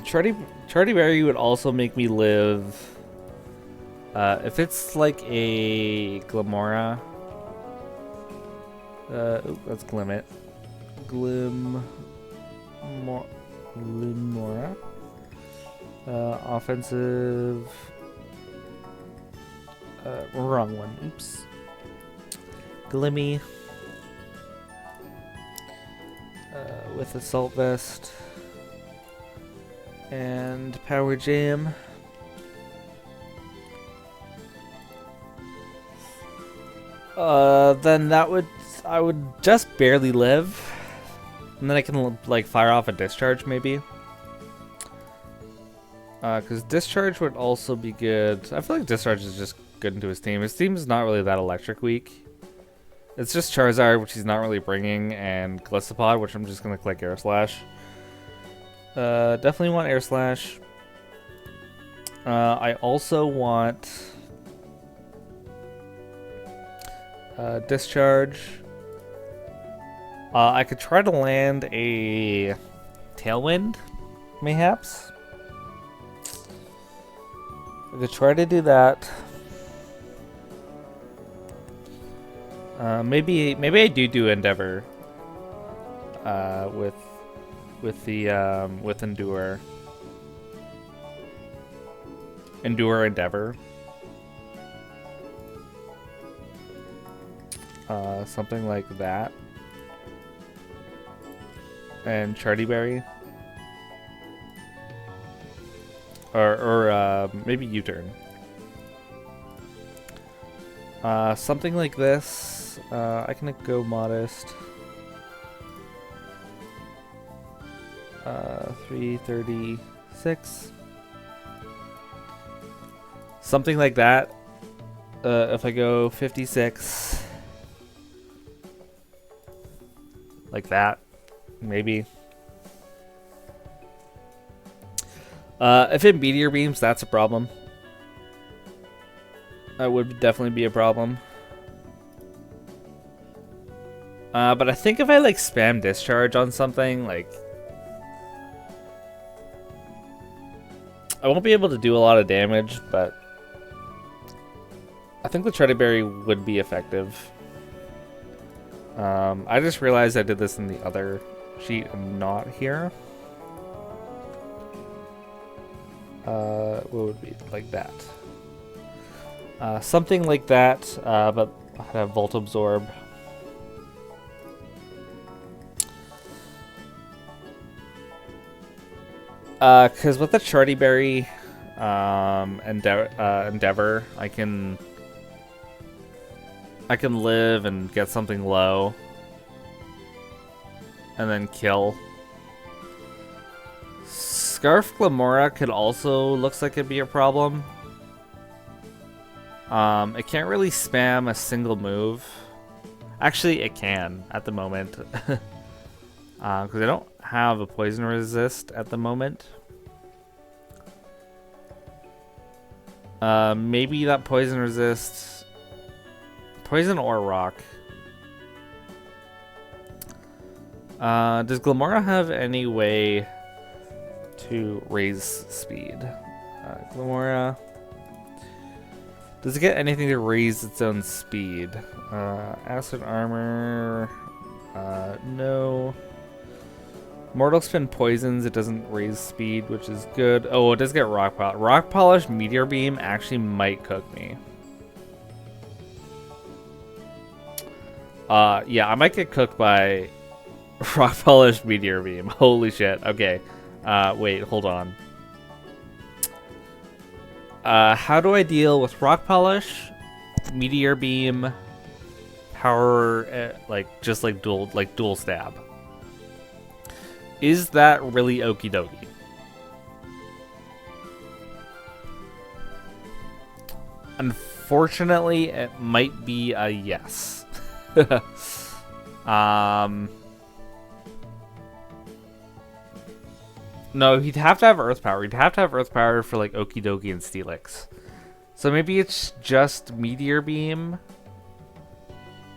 Charty Berry would also make me live. If it's like a Glamora, that's Glimmet. Glimora. Offensive. Wrong one. Oops. Glimmy. With Assault Vest. And Power Jam. Then I would just barely live. And then I can, like, fire off a Discharge, maybe. Because Discharge would also be good. I feel like Discharge is just good into his team. His team is not really that electric weak. It's just Charizard, which he's not really bringing, and Gliscopod, which I'm just going to click Air Slash. Definitely want Air Slash. I also want Discharge. I could try to land a Tailwind, mayhaps. I could try to do that. Maybe I do Endeavor. With Endure. Endure Endeavor. Something like that. And Charty Berry. Or maybe U-turn. Something like this. I can go Modest. 336. Something like that. If I go 56. Like that. Maybe. If it Meteor Beams, that's a problem. That would definitely be a problem. But I think if I, like, spam Discharge on something, like, I won't be able to do a lot of damage, but I think the Charty Berry would be effective. I just realized I did this in the other sheet and not here. What would be like that? Something like that, but I have Volt Absorb. Because with the Charty Berry Endeavor, I can live and get something low, and then kill. Scarf Glamora could also looks like it'd be a problem. It can't really spam a single move. Actually, it can at the moment. Because I don't have a poison resist at the moment. Maybe that poison resist... Poison or rock. Does Glamora have any way to raise speed? Glamora. Does it get anything to raise its own speed? Acid armor. No. Mortal spin poisons. It doesn't raise speed, which is good. Oh, it does get rock polish. Rock polish meteor beam actually might cook me. Yeah, I might get cooked by rock polish meteor beam. Holy shit. Okay. Wait, hold on. How do I deal with rock polish, meteor beam, power, just like dual stab? Is that really Okidogi? Unfortunately, it might be a yes. No, he'd have to have Earth Power. He'd have to have Earth Power for like Okidogi and Steelix. So maybe it's just Meteor Beam,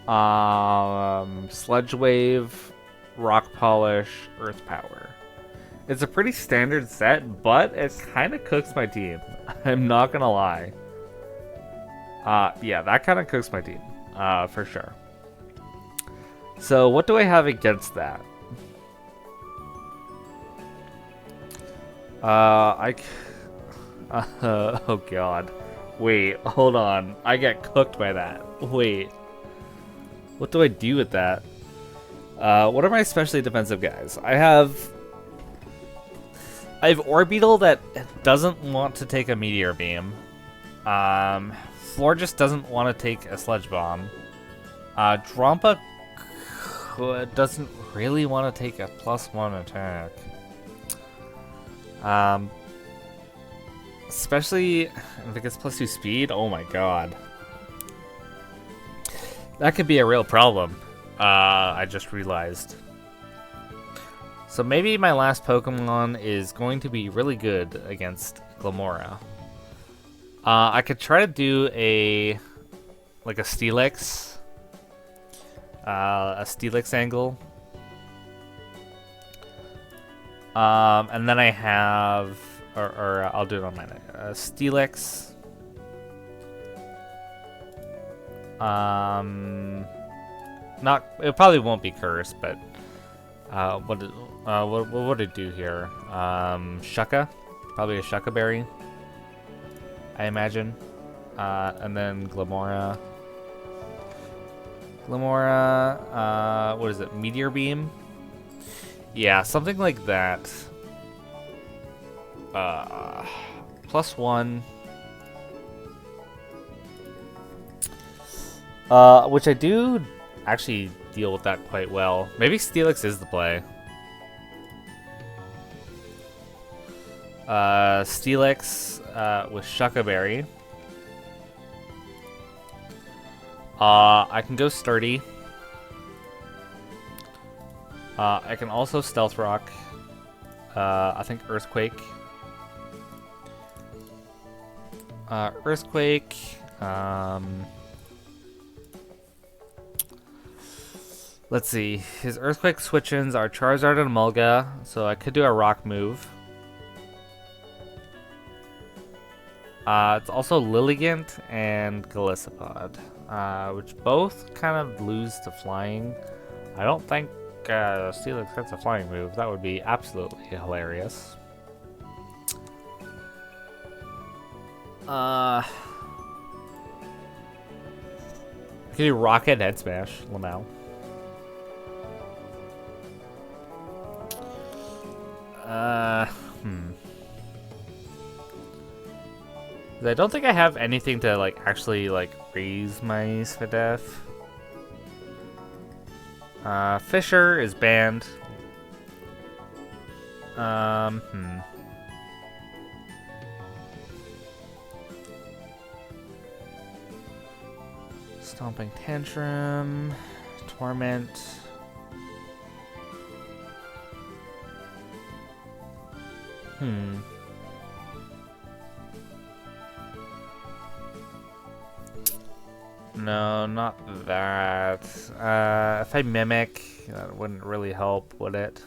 Sludge Wave, Rock Polish, Earth Power. It's a pretty standard set, but it kind of cooks my team. I'm not gonna lie. Yeah, that kind of cooks my team, for sure. So what do I have against that? Oh god. Wait, hold on. I get cooked by that. Wait. What do I do with that? What are my especially defensive guys? I have Orbeetle that doesn't want to take a Meteor Beam. Floor just doesn't want to take a Sludge Bomb. Drampa doesn't really want to take a +1 attack. Especially if it gets +2 speed. Oh my god. That could be a real problem. I just realized. So maybe my last Pokemon is going to be really good against Glamora. I could try to do a Steelix. A Steelix angle. And then I have, or I'll do it on mine. Steelix. It probably won't be cursed, but what would it do here? Shucka, probably a Shucka Berry, I imagine. And then Glamora. What is it? Meteor Beam. Yeah, something like that. +1. Which I do actually deal with that quite well. Maybe Steelix is the play. Steelix with Shucka Berry. I can go Sturdy. I can also Stealth Rock. I think Earthquake. Earthquake. Let's see. His Earthquake switch-ins are Charizard and Mulga, so I could do a Rock move. It's also Lilligant and Golisopod, which both kind of lose to Flying. I don't think Steelix gets a Flying move. That would be absolutely hilarious. I could do Rocket Head Smash, Lamau. I don't think I have anything to actually raise my Svidef. Fisher is banned. Stomping Tantrum, Torment. No, not that. If I mimic, that wouldn't really help, would it?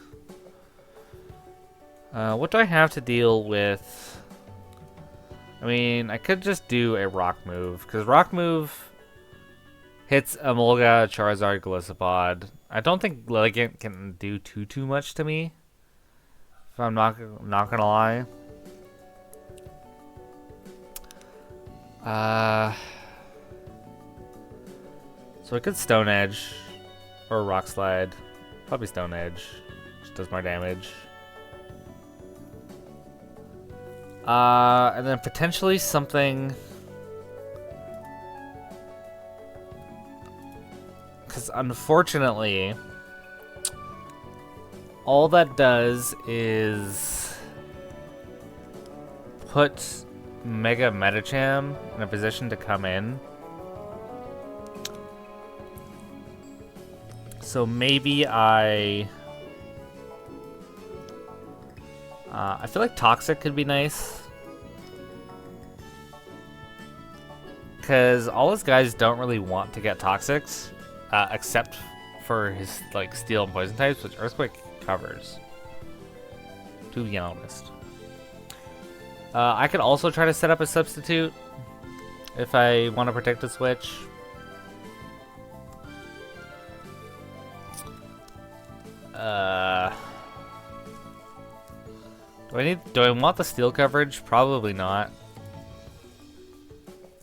What do I have to deal with? I mean, I could just do a rock move, because rock move hits Emolga, Charizard, Golisopod. I don't think Lilligant can do too much to me, if I'm not gonna lie. So I could Stone Edge or Rock Slide. Probably Stone Edge, which does more damage. And then potentially something, because unfortunately, all that does is put Mega Medicham in a position to come in. So maybe I feel like Toxic could be nice, because all his guys don't really want to get Toxics, except for his like Steel and Poison types, which Earthquake covers, to be honest. I could also try to set up a substitute if I want to protect the switch. Do I want the steel coverage? Probably not.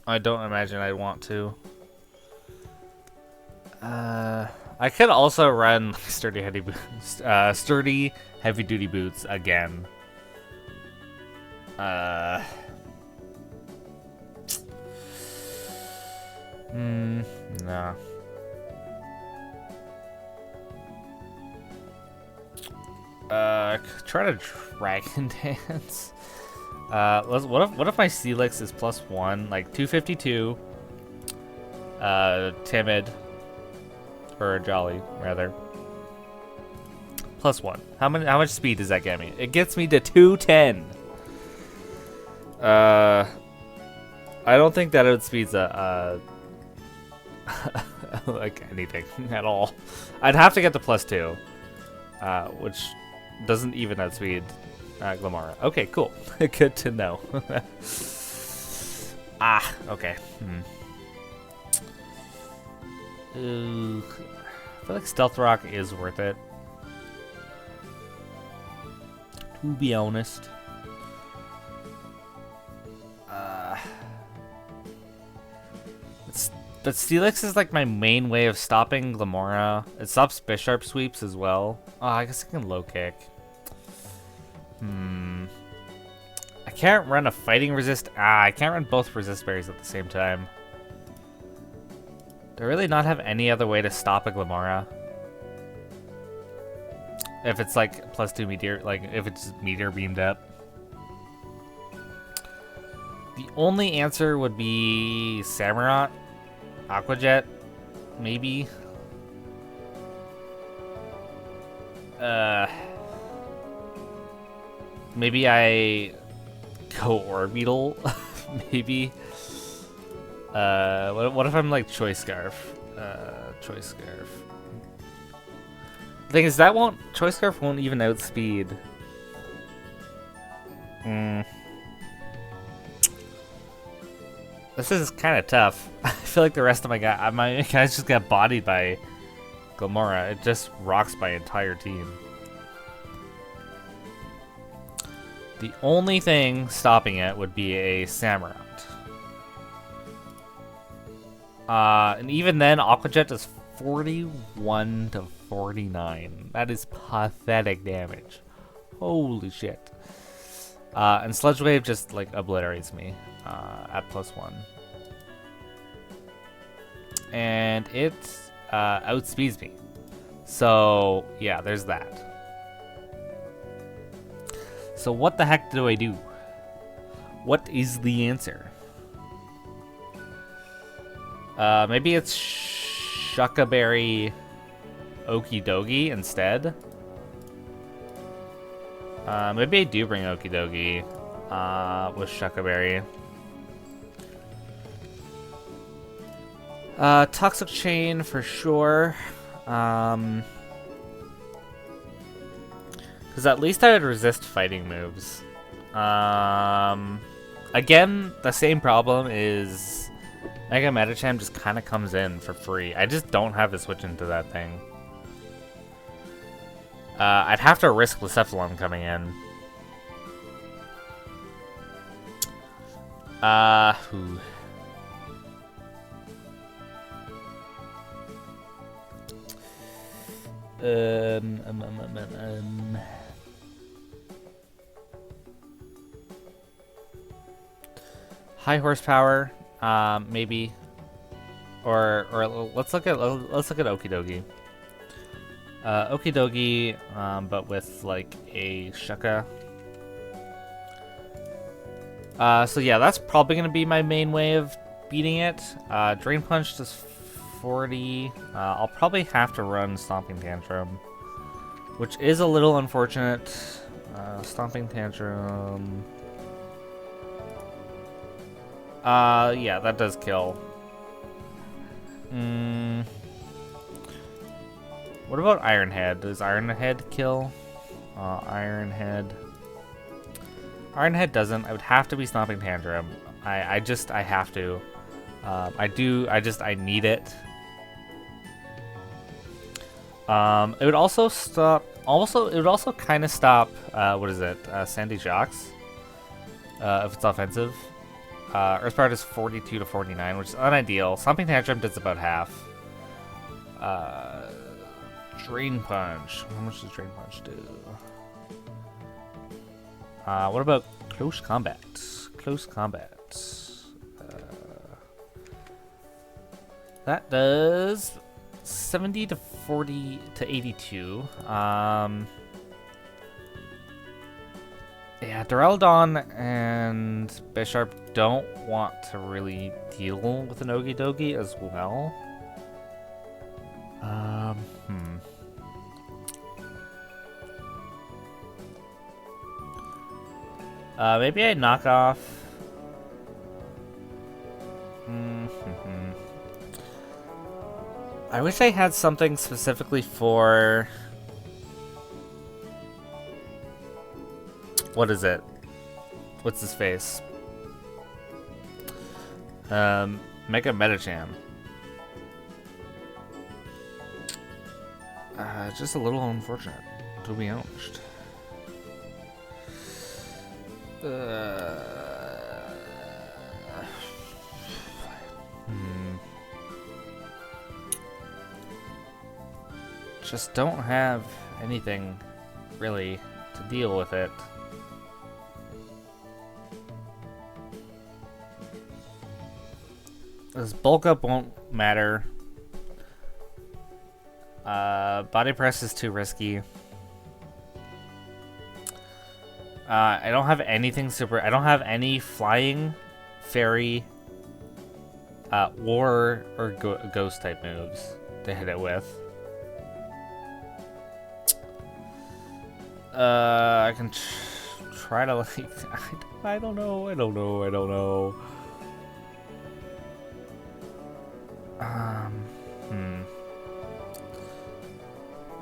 I don't imagine I'd want to. I could also run sturdy heavy duty boots again. No. Try to Dragon Dance. What if my Steelix is +1, like 252? Timid, or Jolly rather. +1. How much speed does that get me? It gets me to 210. I don't think that outspeeds like anything at all. I'd have to get to +2, which doesn't even outspeed Glimmora. Okay, cool. Good to know. Okay. I feel like Stealth Rock is worth it, to be honest. But Steelix is like my main way of stopping Glimmora. It stops Bisharp sweeps as well. Oh, I guess I can low kick. I can't run a fighting resist. I can't run both resist berries at the same time. Do I really not have any other way to stop a Glimmora? If it's like +2 meteor, like if it's meteor beamed up. The only answer would be Samurott, Aqua Jet, maybe. Maybe I go Orbeetle, maybe. What if I'm like Choice Scarf? Choice Scarf. The thing is, Choice Scarf won't even outspeed. This is kind of tough. I feel like the rest of my guys just got bodied by Glimmora. It just rocks my entire team. The only thing stopping it would be a Samurott. And even then, Aqua Jet does 41 to 49. That is pathetic damage. Holy shit. And Sludge Wave just like obliterates me at +1. And it outspeeds me. So yeah, there's that. So what the heck do I do? What is the answer? Maybe it's Shuckaberry Okidogi instead. Maybe I do bring Okidogi with Shuckaberry. Toxic Chain for sure. Because at least I would resist fighting moves. Again, the same problem is Mega Metacham just kind of comes in for free. I just don't have to switch into that thing. I'd have to risk Blacephalon coming in. Who? High horsepower, maybe, or let's look at OKIDOGI. OKIDOGI, but with like a Shuka. So yeah, that's probably gonna be my main way of beating it. Drain Punch does 40. I'll probably have to run Stomping Tantrum, which is a little unfortunate. Stomping Tantrum. Yeah, that does kill. What about Iron Head? Does Iron Head kill? Iron Head. Iron Head doesn't. I would have to be Stomping Tantrum. I have to. I need it. It would also stop. It would also kind of stop. What is it? Sandy Jocks. If it's offensive. Earth Power does 42 to 49, which is unideal. Stomping Tantrum does about half. Drain Punch. How much does Drain Punch do? What about Close Combat? Close Combat. That does 70 to 40 to 82. Yeah, Duraludon and Bisharp don't want to really deal with an OKIDOGI as well. Maybe I knock off. I wish I had something specifically for. What is it? What's his face? Mega Metacham. Just a little unfortunate, to be honest. Just don't have anything really to deal with it. This bulk up won't matter. Body press is too risky. I don't have anything super. I don't have any flying, fairy, war or ghost type moves to hit it with. I can try to like. I don't know.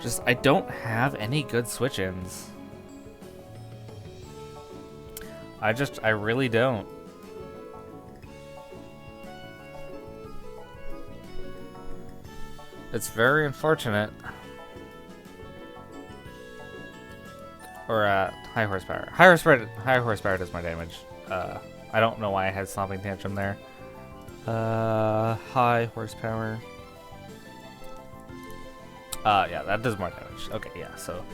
Just I don't have any good switch-ins. I really don't. It's very unfortunate. Or high horsepower. High horsepower does my damage. I don't know why I had Stomping Tantrum there. High horsepower. Yeah, that does more damage. Okay, yeah. So,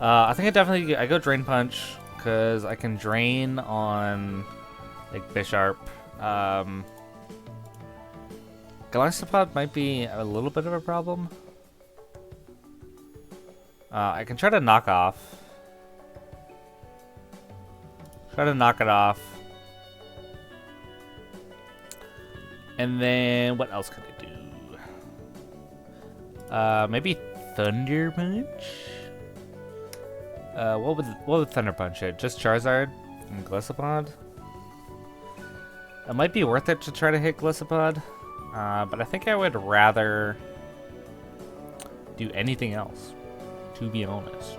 I think I go Drain Punch because I can drain on like Bisharp. Galactopod might be a little bit of a problem. I can try to knock off. Try to knock it off. And then what else could I do? Maybe Thunder Punch? What would Thunder Punch hit? Just Charizard and Gliscopod? It might be worth it to try to hit Gliscopod. But I think I would rather do anything else, to be honest.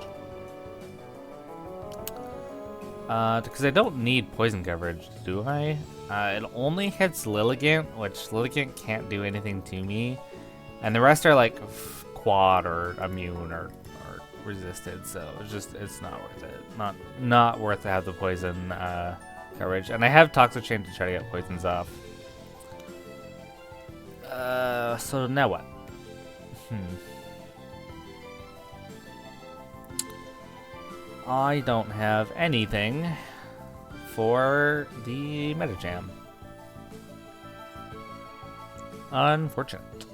Because I don't need poison coverage, do I? It only hits Lilligant, which Lilligant can't do anything to me. And the rest are like quad or immune or resisted, so it's not worth it. Not worth to have the poison coverage. And I have Toxic Chain to try to get poisons off. So now what? I don't have anything for the Metagam. Unfortunate.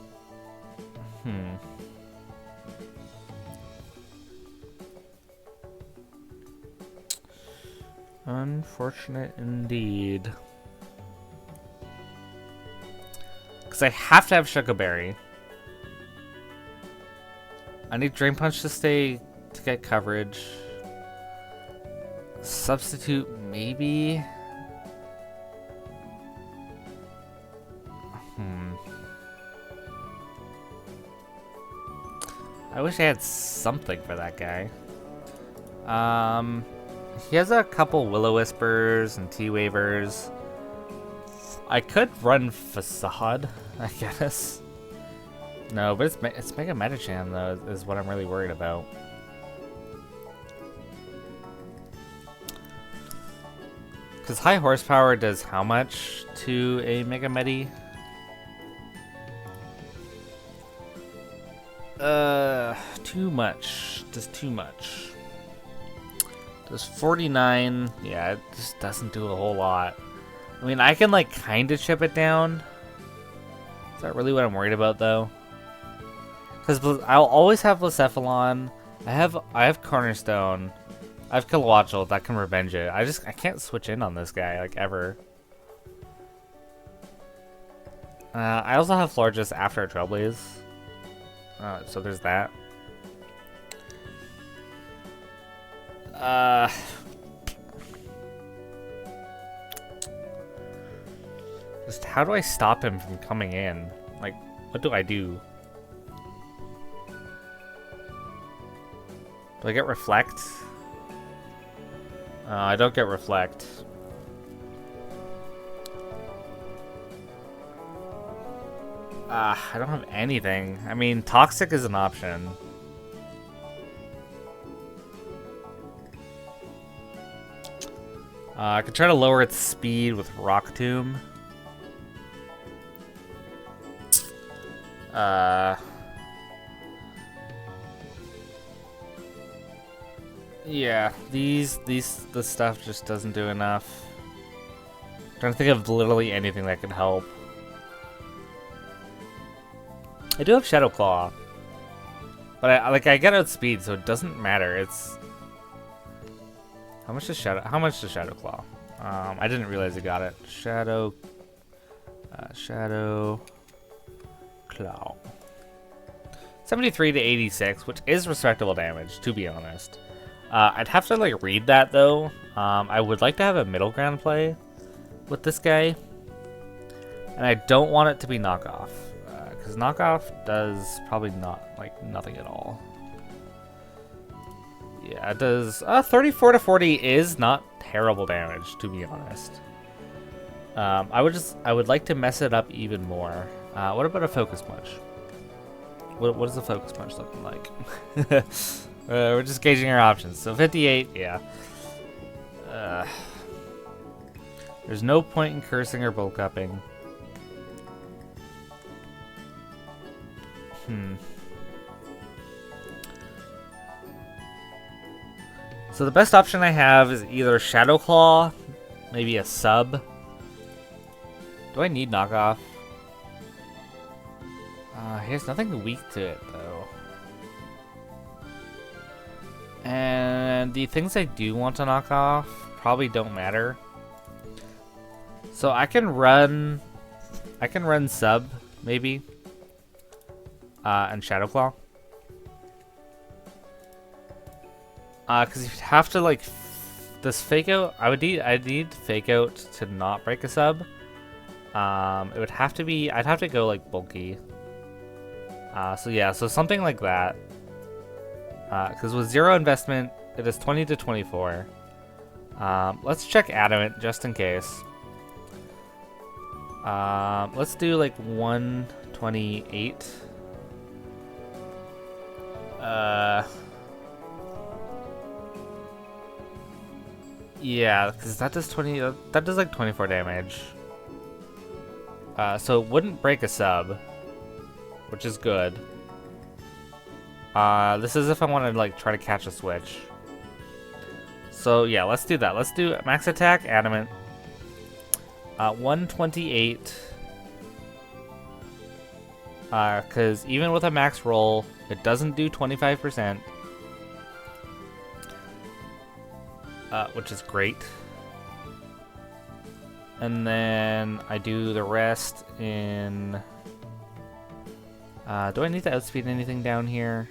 Unfortunate indeed. Because I have to have Shucko Berry. I need Drain Punch to get coverage. Substitute, maybe? I wish I had something for that guy. He has a couple Will-O-Whispers and T-Wavers. I could run Facade, I guess. No, but it's Mega Metachan, though, is what I'm really worried about. Because high horsepower does how much to a Mega Medi? Too much. Just too much. Does 49. Yeah, it just doesn't do a whole lot. I mean, I can like kind of chip it down. Is that really what I'm worried about, though? Because I'll always have Blacephalon. I have Cornerstone. I have Kilowattrel that can revenge it. I can't switch in on this guy, like, ever. I also have Florges after Trailblaze. So there's that. Just how do I stop him from coming in? Like, what do I do? Do I get Reflect? I don't get Reflect. I don't have anything. I mean, Toxic is an option. I could try to lower its speed with Rock Tomb. Yeah, this stuff just doesn't do enough. I'm trying to think of literally anything that could help. I do have Shadow Claw, but I get outspeed, so it doesn't matter. It's how much does Shadow Claw? I didn't realize I got it. Shadow Claw. 73 to 86, which is respectable damage, to be honest. I'd have to like read that though. I would like to have a middle ground play with this guy, and I don't want it to be knockoff, because knockoff does probably nothing at all. Yeah, it does. 34 to 40 is not terrible damage, to be honest. I would like to mess it up even more. What about a Focus Punch? What is the Focus Punch looking like? We're just gauging our options. So 58, yeah. There's no point in cursing or bulk upping. So the best option I have is either Shadow Claw, maybe a sub. Do I need knockoff? Here's nothing weak to it though. And the things I do want to knock off probably don't matter. So I can run sub maybe. And Shadow Claw. Because you have to like this fake out. I'd need fake out to not break a sub. It would have to be, I'd have to go like bulky. So yeah, so something like that. Because with 0 investment, it is 20 to 24. Let's check adamant just in case. Let's do like 128. Yeah, because that does that does like 24 damage. So it wouldn't break a sub, which is good. This is if I want to like try to catch a switch. So yeah, let's do that. Let's do max attack, adamant. 128. Because even with a max roll, it doesn't do 25%. Which is great. And then I do the rest in... do I need to outspeed anything down here?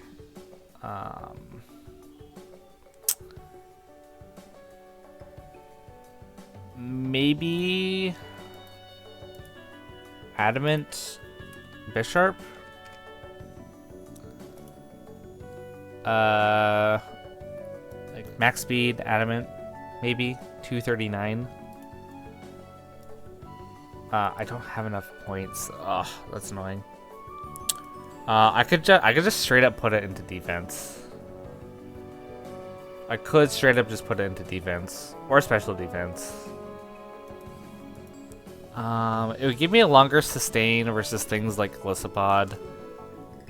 Maybe... Adamant Bisharp? Like max speed, adamant, maybe 239. I don't have enough points. Ugh, that's annoying. I could just straight up put it into defense. I could straight up just put it into defense or special defense. It would give me a longer sustain versus things like Gliscopod,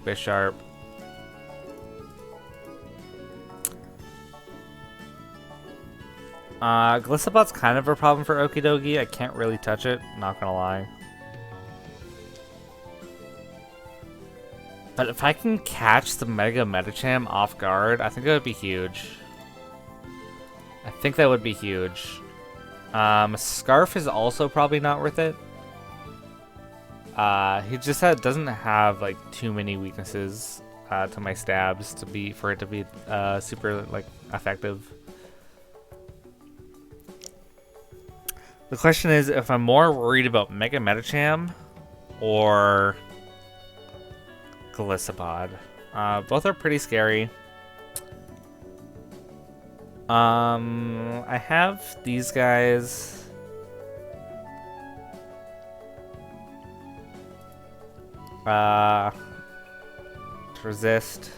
Bisharp. Gliscopod's kind of a problem for OKIDOGI. I can't really touch it, not gonna lie. But if I can catch the Mega Medicham off guard, I think that would be huge. I think that would be huge. Scarf is also probably not worth it. He just doesn't have like too many weaknesses to my stabs for it to be super like effective. The question is if I'm more worried about Mega Medicham or Gliscopod. Both are pretty scary. I have these guys. To resist.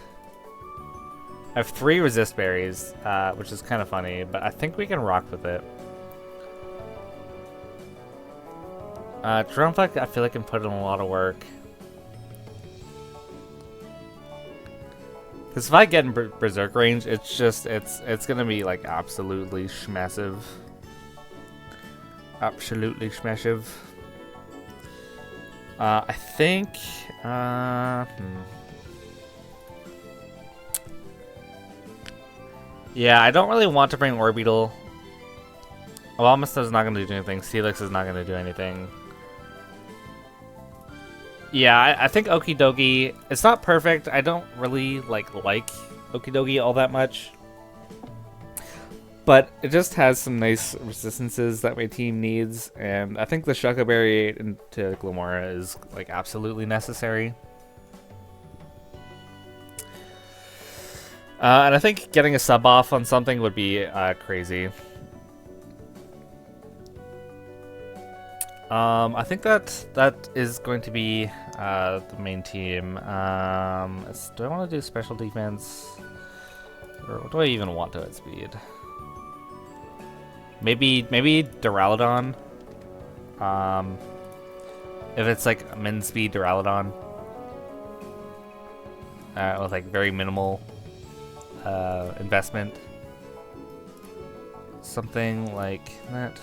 I have 3 resist berries, which is kind of funny, but I think we can rock with it. Drumfuck, I feel like I can put in a lot of work. Because if I get in Berserk range, it's gonna be like absolutely schmassive. Absolutely schmassive. I think, yeah, I don't really want to bring Orbeetle. Obama's is not gonna do anything. Steelix is not gonna do anything. Yeah, I think OKIDOGI, it's not perfect. I don't really like OKIDOGI all that much. But it just has some nice resistances that my team needs, and I think the Shucca Berry into Glamora is like absolutely necessary. And I think getting a sub off on something would be crazy. I think that is going to be the main team. Do I want to do special defense? Or what do I even want to outspeed? Maybe Duraludon. If it's like min speed Duraludon. With like very minimal investment. Something like that.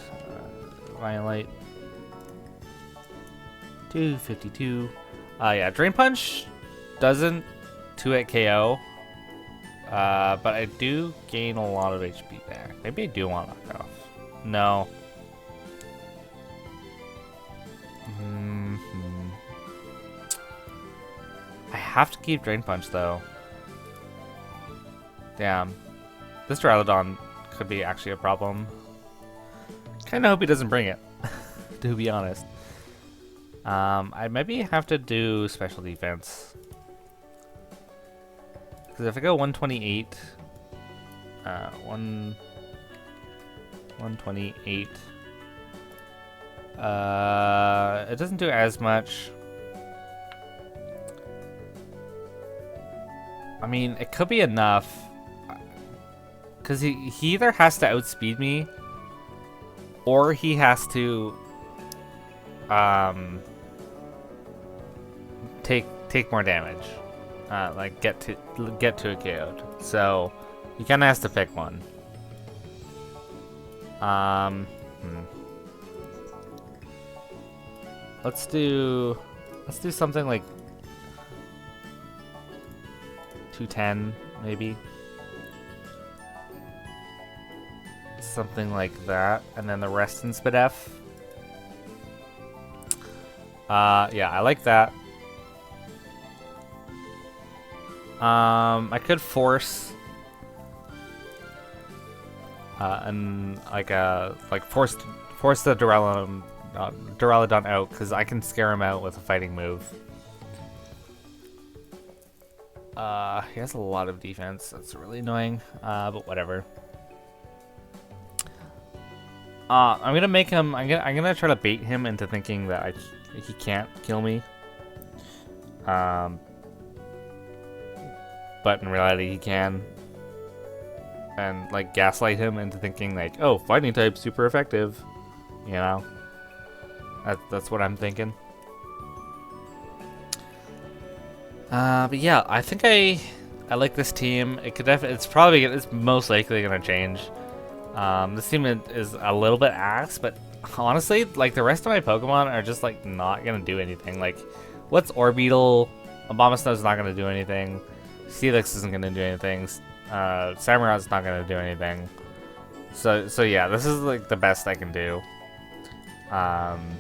Violite. 252. Yeah, Drain Punch doesn't 2-hit KO. But I do gain a lot of HP back. Maybe I do want knockoff. No. I have to keep Drain Punch though. Damn. This Duraludon could be actually a problem. Kinda hope he doesn't bring it, to be honest. I maybe have to do special defense. Because if I go 128, 128, it doesn't do as much. I mean, it could be enough. Because he either has to outspeed me, or he has to take more damage. Like get to a KO'd. So he kind of has to pick one. Let's do something like 210 maybe. Something like that, and then the rest in SpDef. Yeah, I like that. I could force and force the Duraludon out, because I can scare him out with a fighting move. He has a lot of defense. That's really annoying. But whatever. I'm gonna make him. I'm gonna try to bait him into thinking that he can't kill me. But in reality, he can. And like gaslight him into thinking like, oh, fighting type's super effective. You know. That's what I'm thinking. But yeah, I think I like this team. It's most likely gonna change. This team is a little bit ass, but honestly, like the rest of my Pokemon are just like not gonna do anything. Like, what's Orbeetle? Abomasnow's not gonna do anything. Steelix isn't gonna do anything. Samurot's not gonna do anything. So yeah, this is like the best I can do. And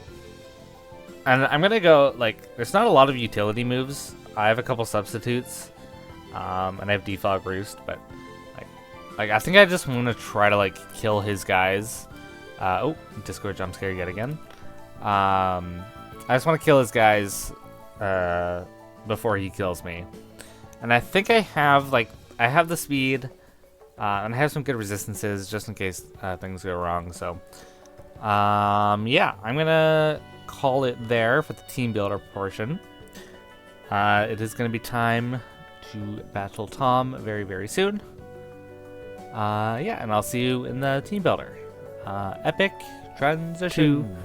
I'm gonna go like, there's not a lot of utility moves. I have a couple substitutes, and I have Defog Roost, but like I think I just want to try to like kill his guys. Oh, Discord jump scare yet again. I just want to kill his guys before he kills me. And I think I have the speed, and I have some good resistances just in case things go wrong. So yeah, I'm gonna call it there for the team builder portion. It is gonna be time to battle Tom very, very soon. Yeah, and I'll see you in the team builder. Epic transition.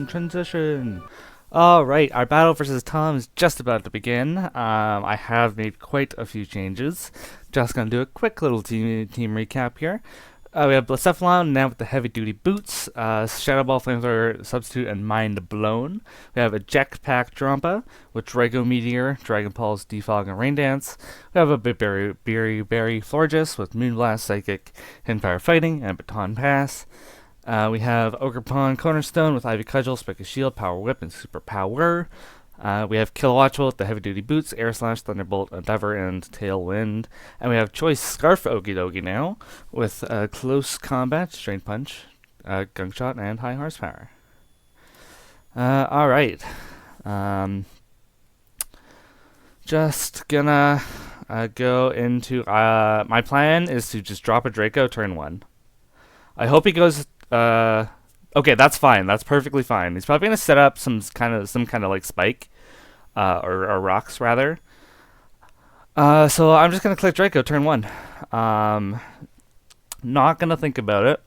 Transition. All right, our battle versus Tom is just about to begin. I have made quite a few changes. Just gonna do a quick little team recap here. We have Blacephalon now with the heavy-duty boots, Shadow Ball, Flamethrower, Substitute, and Mind Blown. We have a Jetpack Drampa with Drago Meteor, Dragon Pulse, Defog, and Rain Dance. We have a Berry Florges with Moonblast, Psychic, Hidden Power Fighting, and Baton Pass. We have Ogerpon Cornerstone with Ivy Cudgel, Spike Shield, Power Whip, and Super Power. We have Kilowatchel with the heavy-duty boots, Air Slash, Thunderbolt, Endeavor, and Tailwind. And we have Choice Scarf OKIDOGI now with Close Combat, Strain Punch, Gunshot, and High Horsepower. Alright. Just gonna go into... my plan is to just drop a Draco turn 1. I hope he goes... okay, that's fine. That's perfectly fine. He's probably gonna set up some kind of like spike, or rocks rather. So I'm just gonna click Draco turn 1. Not gonna think about it.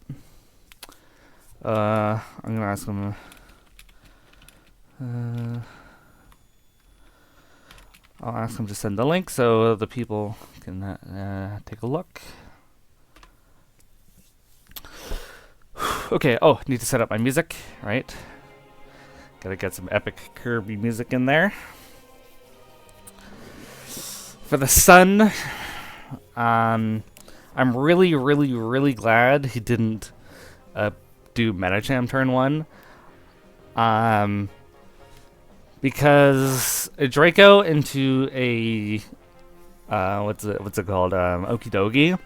I'm gonna ask him. I'll ask him to send the link so the people can take a look. Okay, oh, need to set up my music, right? Gotta get some epic Kirby music in there. For the sun, I'm really, really, really glad he didn't do Metacham turn 1. Because a Draco into a what's it called? OKIDOGI.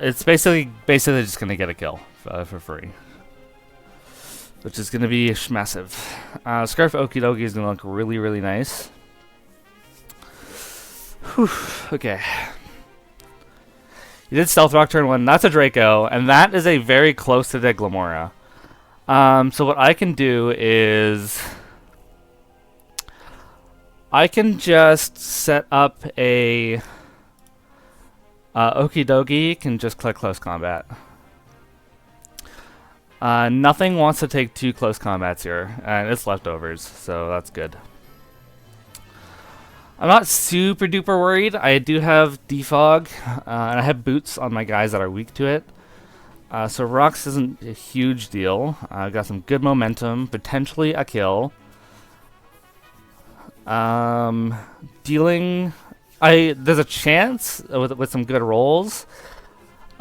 It's basically just gonna get a kill for free. which is going to be massive. Scarf OKIDOGI is going to look really, really nice. Whew, okay. You did Stealth Rock turn 1. That's a Draco, and that is a very close to the Glamora. So what I can do is I can just set up a OKIDOGI can just click close combat. Nothing wants to take 2 close combats here, and it's leftovers, so that's good. I'm not super duper worried. I do have defog, and I have boots on my guys that are weak to it. So rocks isn't a huge deal. I've got some good momentum, potentially a kill. Dealing, there's a chance with some good rolls.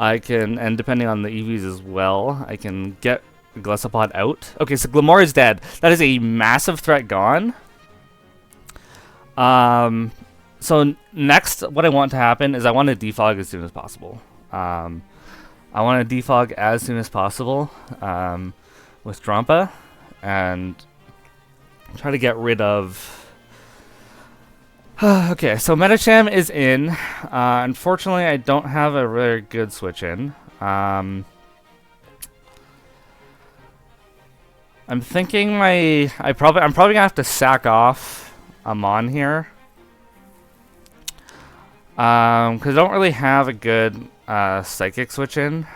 I can, and depending on the EVs as well, I can get Glisopod out. Okay, so Glamora is dead. That is a massive threat gone. So next, what I want to happen is I want to defog as soon as possible. I want to defog as soon as possible with Drampa and try to get rid of... Okay, so Metacham is in. Unfortunately, I don't have a very good switch in. I'm thinking I'm probably gonna have to sack off Amon here. Because I don't really have a good psychic switch in.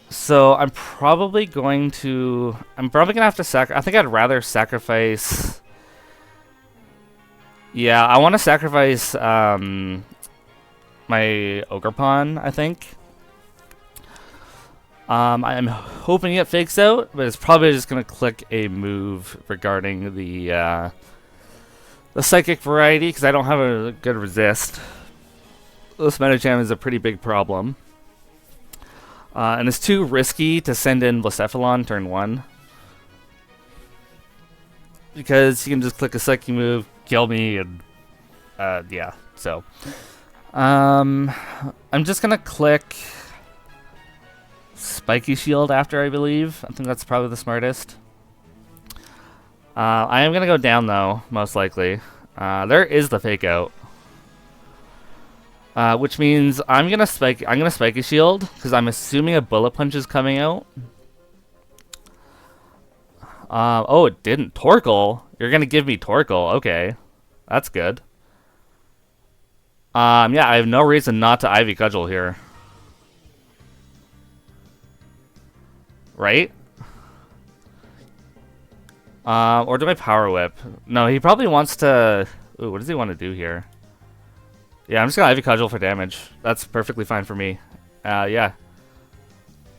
So I'm probably gonna have to I think I'd rather sacrifice. Yeah, I want to sacrifice my Ogre Pawn, I think. I'm hoping it fakes out, but it's probably just gonna click a move regarding the psychic variety because I don't have a good resist. This Metacham is a pretty big problem. And it's too risky to send in Blacephalon turn 1. Because you can just click a psychic move, kill me, and yeah, so. I'm just gonna click Spiky Shield after, I believe. I think that's probably the smartest. I am gonna go down though, most likely. There is the fake out. Which means I'm gonna Spiky Shield because I'm assuming a Bullet Punch is coming out. Oh, it didn't. Torkoal? You're gonna give me Torkoal? Okay, that's good. Yeah, I have no reason not to Ivy Cudgel here, right? Or do I Power Whip? No, he probably wants to. Ooh, what does he want to do here? Yeah, I'm just gonna Ivy Cudgel for damage. That's perfectly fine for me. Yeah.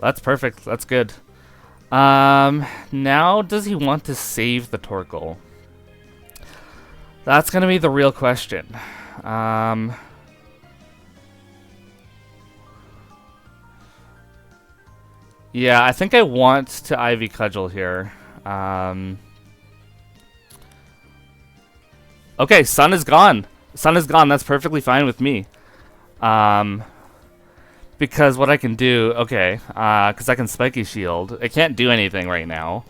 That's perfect. That's good. Now, does he want to save the Torkoal? That's gonna be the real question. Yeah, I think I want to Ivy Cudgel here. Okay, Sun is gone. Sun is gone. That's perfectly fine with me. Because what I can do, okay, because I can Spiky Shield. It can't do anything right now.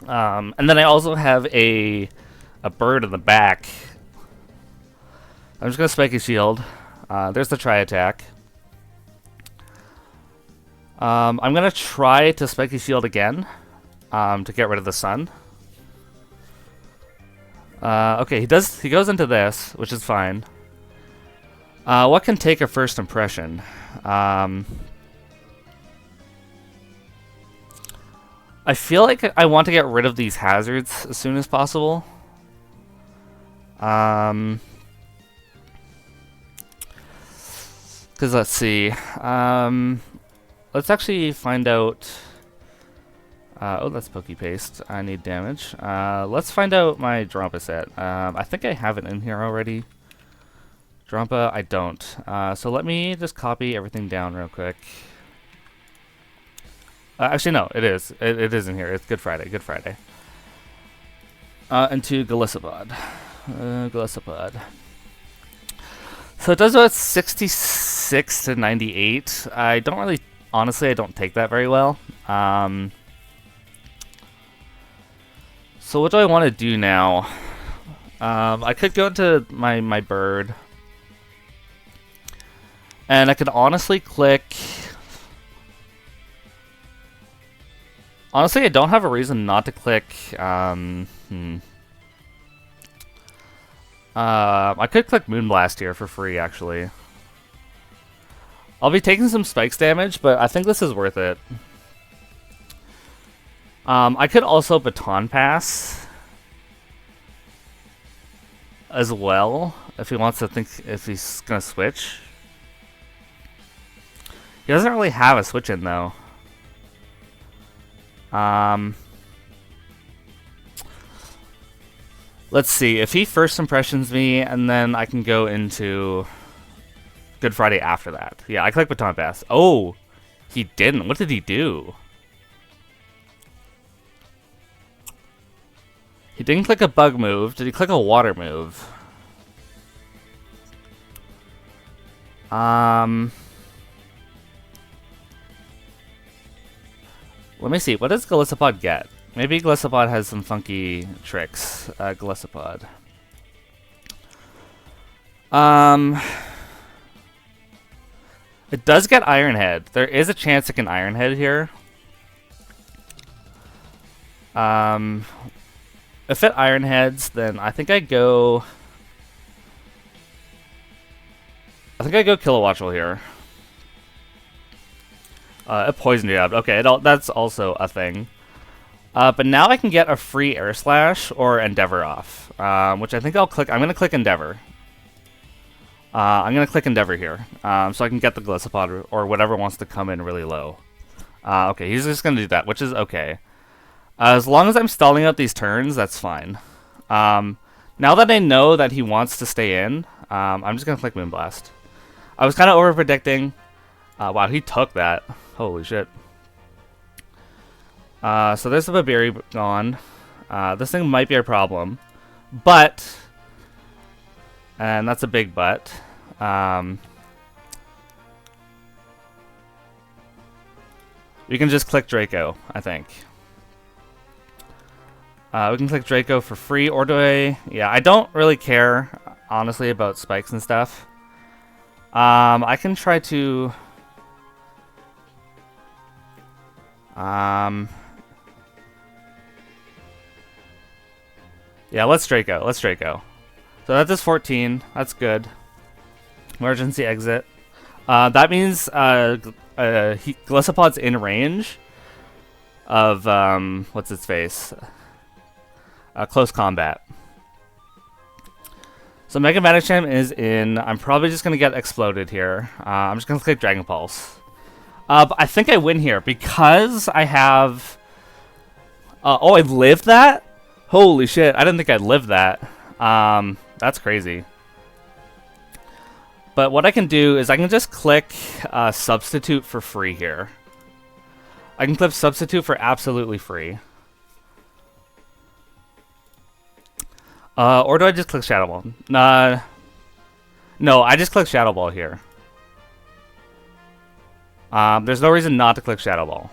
And then I also have a bird in the back. I'm just gonna Spiky Shield. There's the Tri Attack. I'm gonna try to Spiky Shield again to get rid of the Sun. Okay, he goes into this, which is fine. What can take a first impression? I feel like I want to get rid of these hazards as soon as possible. Because let's see. Let's actually find out. Oh, that's Poke Paste. I need damage. Let's find out my Drampa set. I think I have it in here already. Drampa, I don't. So let me just copy everything down real quick. Actually, no, it is. It is in here. It's Good Friday. Good Friday. Into Glisopod. Glisopod. So it does about 66 to 98. I don't really, honestly, I don't take that very well. So what do I want to do now? I could go into my bird. And I could honestly click... Honestly, I don't have a reason not to click... I could click Moonblast here for free, actually. I'll be taking some spikes damage, but I think this is worth it. I could also Baton Pass as well, if he wants to think if he's gonna switch. He doesn't really have a switch in though. Let's see, if he first impressions me, and then I can go into Good Friday after that. Yeah, I click Baton Pass. Oh, he didn't. What did he do? He didn't click a bug move. Did he click a water move? Let me see. What does Gliscopod get? Maybe Gliscopod has some funky tricks. Gliscopod. It does get Iron Head. There is a chance it can Iron Head here. If it Iron Heads, then I think I go Kilowattrel here. A Poison Jab. Okay, that's also a thing. But now I can get a free Air Slash or Endeavor off, which I think I'll click. I'm gonna click Endeavor. I'm gonna click Endeavor here, so I can get the Gliscopod or whatever wants to come in really low. Okay, he's just gonna do that, which is okay. As long as I'm stalling out these turns, that's fine. Now that I know that he wants to stay in, I'm just gonna click Moonblast. I was kind of over predicting. Wow, he took that. Holy shit. So there's the Babiri gone. This thing might be a problem, but, and that's a big but. We can just click Draco, I think. We can click Draco for free, or do I? Yeah, I don't really care, honestly, about spikes and stuff. I can try to... Yeah, let's Draco. Let's Draco. So that does 14. That's good. Emergency exit. That means Gliscopod's in range of what's its face? Close combat. So Mega Medicham is in. I'm probably just gonna get exploded here. I'm just gonna click Dragon Pulse. But I think I win here because I have. Oh, I lived that. Holy shit! I didn't think I'd live that. That's crazy. But what I can do is I can just click Substitute for free here. I can click Substitute for absolutely free. Or do I just click Shadow Ball? No, I just click Shadow Ball here. There's no reason not to click Shadow Ball.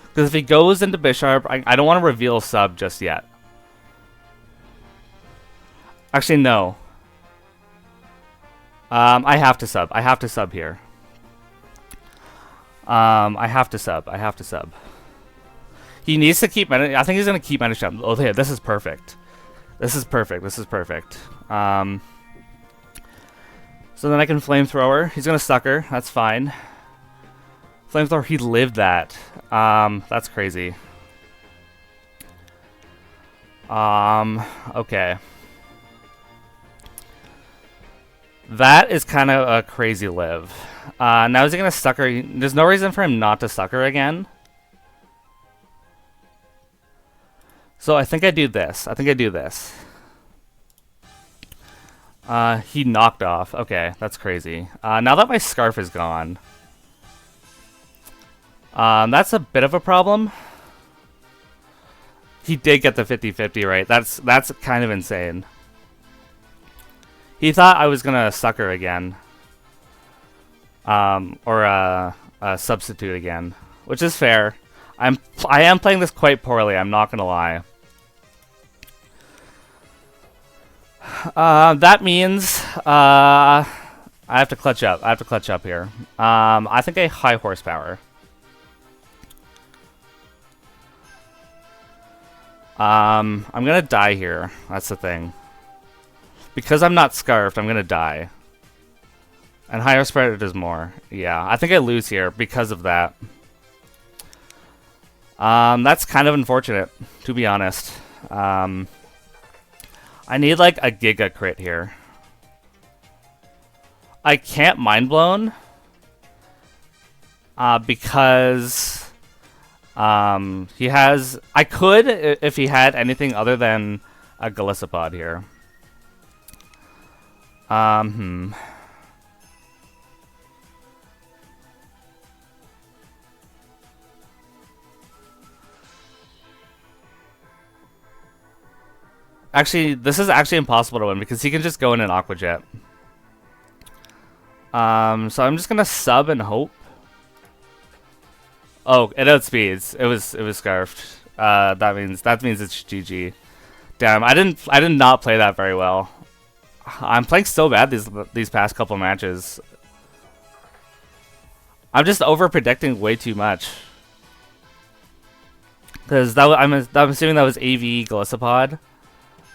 Because if he goes into Bisharp, I don't want to reveal sub just yet. Actually, no. I have to sub. I have to sub here. I have to sub. I have to sub. He needs to keep... I think he's going to keep Medicham. Oh, yeah, this is perfect. This is perfect. This is perfect. So then I can Flamethrower. He's going to Sucker. That's fine. Flamethrower, he lived that. That's crazy. Okay. That is kind of a crazy live. Now is he going to Sucker? There's no reason for him not to Sucker again. So I think I do this. I think I do this. He knocked off. Okay, that's crazy. Now that my Scarf is gone. That's a bit of a problem. He did get the 50-50 right. That's kind of insane. He thought I was gonna sucker again. Or substitute again, which is fair. I am playing this quite poorly, I'm not gonna lie. That means I have to clutch up. I have to clutch up here. I think a high horsepower. I'm gonna die here. That's the thing. Because I'm not scarfed, I'm gonna die. And higher spread does more. Yeah, I think I lose here because of that. That's kind of unfortunate, to be honest. I need like a giga crit here. I can't mind blown. Because he has. I could if he had anything other than a Galissapod here. Actually, this is actually impossible to win because he can just go in an Aqua Jet. So I'm just gonna sub and hope. Oh, it outspeeds. It was scarfed. That means it's GG. Damn, I did not play that very well. I'm playing so bad these past couple matches. I'm just over predicting way too much. Because I'm assuming that was AV Galissapod.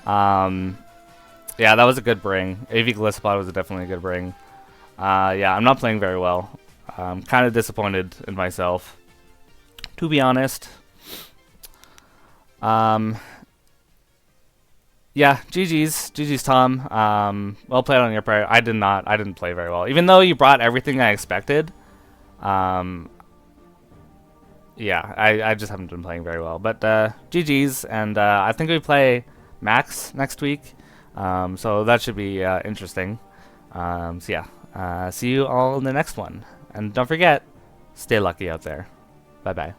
Yeah, that was a good bring. AV Galissapod was definitely a good bring. Yeah, I'm not playing very well. I'm kind of disappointed in myself, to be honest. Yeah, GG's Tom. Well played on your part. I didn't play very well. Even though you brought everything I expected. Yeah, I just haven't been playing very well. But GG's, and I think we play Max next week. So that should be interesting. So yeah, see you all in the next one. And don't forget, stay lucky out there. Bye-bye.